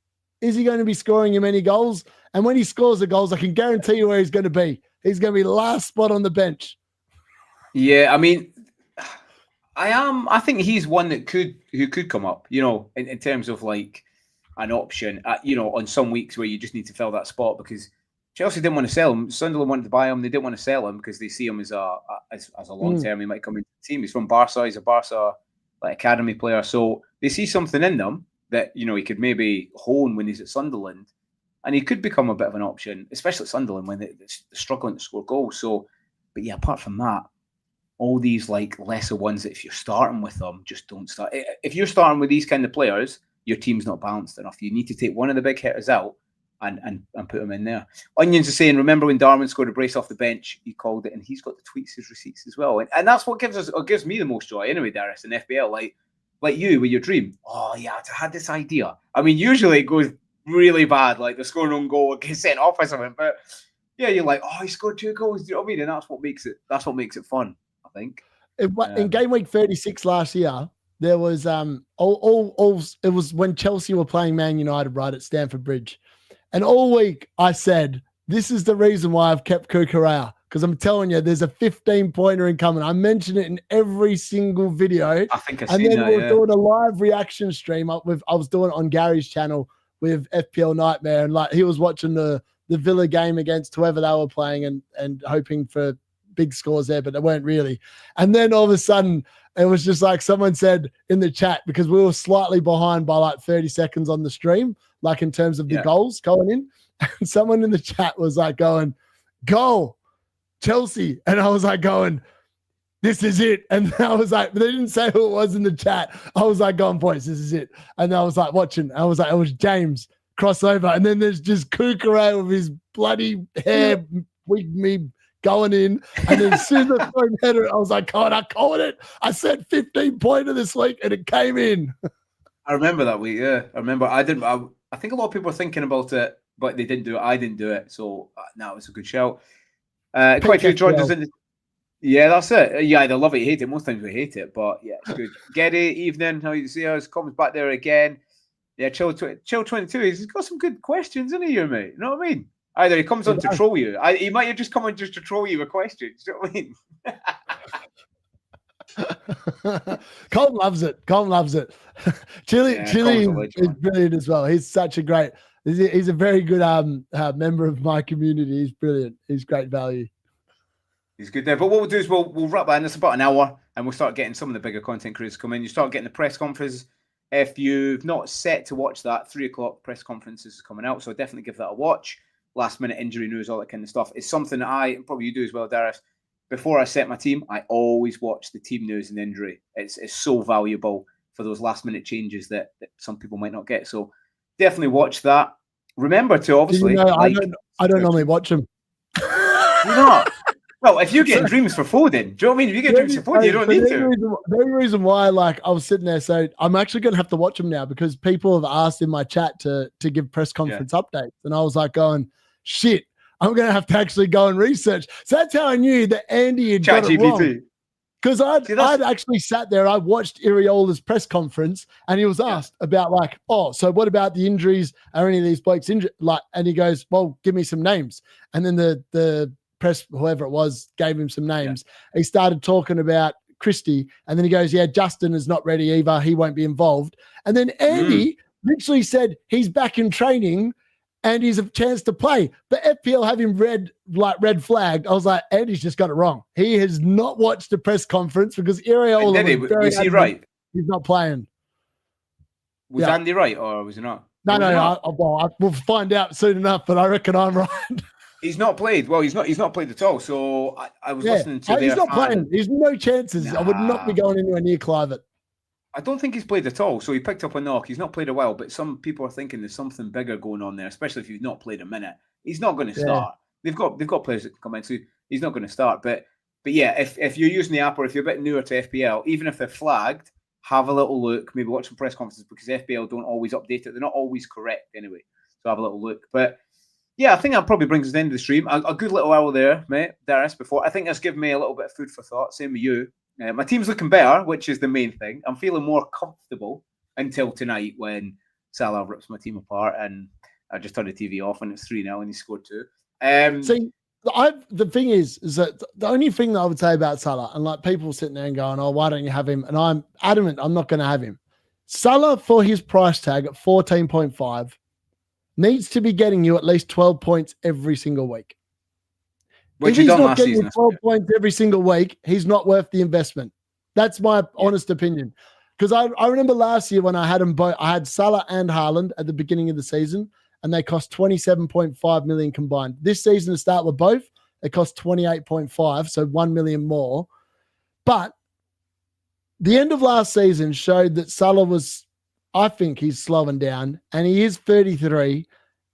is he going to be scoring him any goals? And when he scores the goals, I can guarantee you where he's going to be. He's going to be last spot on the bench. Yeah, I mean, I think he's one who could come up, in terms of like an option, on some weeks where you just need to fill that spot, because Chelsea didn't want to sell him. Sunderland wanted to buy him. They didn't want to sell him because they see him as a long term. He might come into the team. He's from Barca. He's a Barca academy player. So they see something in them that, he could maybe hone when he's at Sunderland. And he could become a bit of an option, especially at Sunderland when they're struggling to score goals. So, but yeah, apart from that, all these lesser ones that if you're starting with them, just don't start. If you're starting with these kind of players, your team's not balanced enough. You need to take one of the big hitters out and put him in there. Onions is saying, remember when Darwin scored a brace off the bench? He called it, and he's got the tweets, his receipts as well. And that's what gives me the most joy anyway, Darius, in FPL. Like you with your dream. Oh yeah, I had this idea. I mean, usually it goes really bad, like the scoring on goal gets sent off or something. But yeah, you're like, oh, he scored 2 goals. Do you know what I mean? And that's what makes it fun, I think. In game week 36 last year, there was it was when Chelsea were playing Man United right at Stamford Bridge. And all week I said, this is the reason why I've kept Kukurea, because I'm telling you, there's a 15-pointer incoming. I mentioned it in every single video. I think and then we were doing a live reaction stream I was doing it on Gary's channel with FPL Nightmare, and like he was watching the Villa game against whoever they were playing and hoping for big scores there, but they weren't really. And then all of a sudden, it was just like someone said in the chat, because we were slightly behind by like 30 seconds on the stream, like in terms of the goals going in. And someone in the chat was like going, goal, Chelsea. And I was like going, this is it. And I was like, but they didn't say who it was in the chat. I was like, going, boys, this is it. And I was like watching. I was like, it was James crossover. And then there's just Kukurea with his bloody hair with me going in. And then as soon as I threw header, I was like, God, I called it. I said 15-pointer this week and it came in. I remember that week, yeah. I remember. I think a lot of people were thinking about it, but they didn't do it. I didn't do it. So no, it was a good shout. Quite a few Jordans in the... Yeah, that's it. Yeah, either love it or hate it. Most times we hate it, but yeah, it's good. Get it, evening. How you see us? Comments back there again. Yeah, Chill 22. He's got some good questions, isn't he, you mate? You know what I mean? Either he comes on to troll you. He might have just come on just to troll you with questions. You know what I mean? Colin loves it. Chili is brilliant as well. He's such a great. He's a very good member of my community. He's brilliant. He's great value. He's good there. But what we'll do is we'll wrap that in. It's about an hour, and we'll start getting some of the bigger content creators come in. You start getting the press conferences. If you've not set to watch that, 3:00 press conferences is coming out, so definitely give that a watch. Last minute injury news, all that kind of stuff. It's something that and probably you do as well, Darius. Before I set my team, I always watch the team news and injury. It's so valuable for those last minute changes that some people might not get. So definitely watch that. Remember to obviously. I don't normally watch them. You're not. Well, if you're getting dreams for Foden, do you know what I mean? If you get dreams for Foden, you don't need to. The only reason why, like, I was sitting there, so I'm actually going to have to watch them now because people have asked in my chat to give press conference updates. And I was like going, shit, I'm going to have to actually go and research. So that's how I knew that Andy had got it wrong. Because I'd actually sat there, I watched Iriola's press conference, and he was asked about like, oh, so what about the injuries? Are any of these blokes injured? Like, and he goes, well, give me some names. And then the press, whoever it was, gave him some names. He started talking about Christie, and then he goes, yeah, Justin is not ready either. He won't be involved. And then Andy literally said he's back in training and he's a chance to play. But FPL have him red flagged. I was like, Andy's just got it wrong. He has not watched the press conference because Iriola was he right? He's not playing. Was Andy right or was he not? No. We'll find out soon enough, but I reckon I'm right. He's not played. Well, he's not played at all. So I was listening to he's not playing. There's no chances. I would not be going anywhere near Clivett. I don't think he's played at all. So he picked up a knock. He's not played a while, but some people are thinking there's something bigger going on there, especially if he's not played a minute. He's not going to start. They've got players that can come in, so he's not going to start. But yeah, if you're using the app or if you're a bit newer to FPL, even if they're flagged, have a little look, maybe watch some press conferences because FPL don't always update it. They're not always correct anyway. So have a little look. But yeah, I think that probably brings us to the end of the stream. A good little hour there, mate, Darius, before. I think that's given me a little bit of food for thought. Same with you. My team's looking better, which is the main thing. I'm feeling more comfortable until tonight when Salah rips my team apart and I just turned the TV off and it's 3-0 and he scored 2. See, the thing is that the only thing that I would say about Salah, and like people sitting there and going, oh, why don't you have him? And I'm adamant I'm not going to have him. Salah, for his price tag at 14.5, needs to be getting you at least 12 points every single week. If he's not getting you 12 points every single week, he's not worth the investment. That's my honest opinion. Because I remember last year when I had them both, I had Salah and Haaland at the beginning of the season, and they cost 27.5 million combined. This season to start with both, it cost 28.5, so 1 million more. But the end of last season showed that Salah was, I think he's slowing down, and he is 33,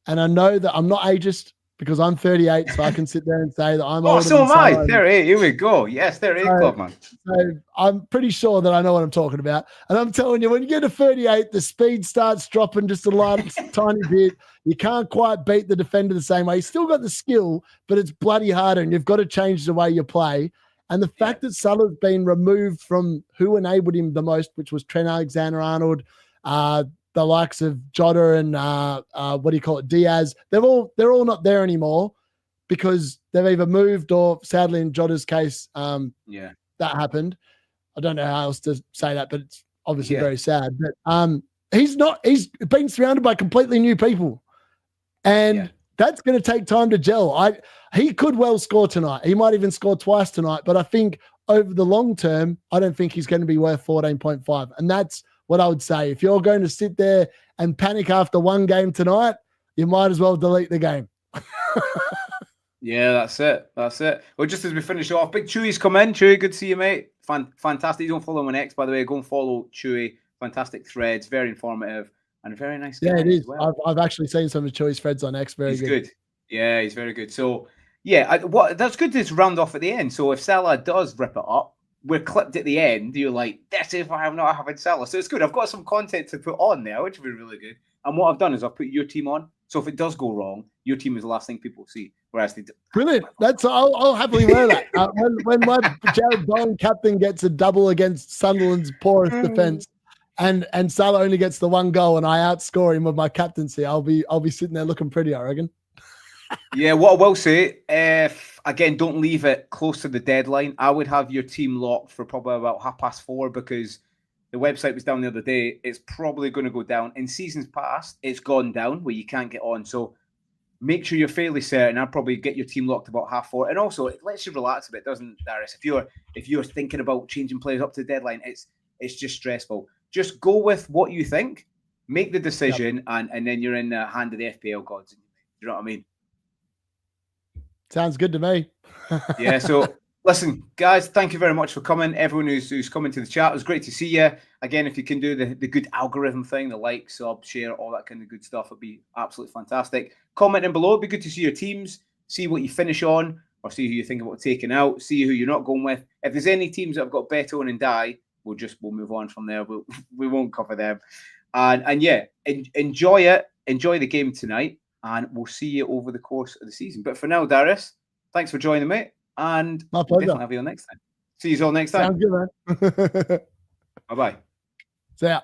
And I know that I'm not ageist because I'm 38, so I can sit there and say that I'm Oh, older so than am I. Salah. 38. Here we go. Yes, 38 club, man. So I'm pretty sure that I know what I'm talking about. And I'm telling you, when you get to 38, the speed starts dropping just a tiny bit. You can't quite beat the defender the same way. You still got the skill, but it's bloody harder, and you've got to change the way you play. And the fact that Salah's been removed from who enabled him the most, which was Trent Alexander-Arnold, the likes of Jota and what do you call it, Diaz, they're all not there anymore because they've either moved or, sadly, in Jota's case, that happened. I don't know how else to say that, but it's obviously very sad. But he's been surrounded by completely new people, and that's going to take time to gel. He could well score tonight. He might even score twice tonight, but I think over the long term, I don't think he's going to be worth 14.5. And that's what I would say. If you're going to sit there and panic after one game tonight, you might as well delete the game. Yeah, that's it. That's it. Well, just as we finish off, Big Chewy's come in. Chewy, good to see you, mate. Fantastic. You don't follow him on X, by the way. Go and follow Chewy. Fantastic threads, very informative, and a very nice guy. Yeah, it is. As well. I've actually seen some of Chewy's threads on X. He's good. Yeah, he's very good. So, yeah, that's good to round off at the end. So if Salah does rip it up, we're clipped at the end. You're like, that's if I'm not having Salah. So it's good. I've got some content to put on there, which will be really good. And what I've done is I've put your team on. So if it does go wrong, your team is the last thing people see. Whereas they do. Brilliant. I'll happily wear that. When my Jared Bowen captain gets a double against Sunderland's poorest defense, and Salah only gets the one goal, and I outscore him with my captaincy, I'll be sitting there looking pretty, I reckon. Yeah, what I will say, again, don't leave it close to the deadline. I would have your team locked for probably about 4:30 because the website was down the other day. It's probably going to go down. In seasons past, it's gone down where you can't get on. So make sure you're fairly certain. I'll probably get your team locked about 4:30. And also, it lets you relax a bit, doesn't it, Darius? If you're thinking about changing players up to the deadline, it's just stressful. Just go with what you think, make the decision, and then you're in the hand of the FPL gods. You know what I mean? Sounds good to me. Yeah, so listen, guys, thank you very much for coming. Everyone who's coming to the chat, it was great to see you. Again, if you can do the good algorithm thing, the like, sub, share, all that kind of good stuff, it'd be absolutely fantastic. Commenting below, it'd be good to see your teams, see what you finish on, or see who you think about taking out, see who you're not going with. If there's any teams that have got Beto and Die, we'll move on from there. We won't cover them. And yeah, enjoy it. Enjoy the game tonight. And we'll see you over the course of the season. But for now, Darius, thanks for joining me. And my pleasure. We'll definitely have you on next time. See you all next time. Sounds good, man. Bye-bye. See ya.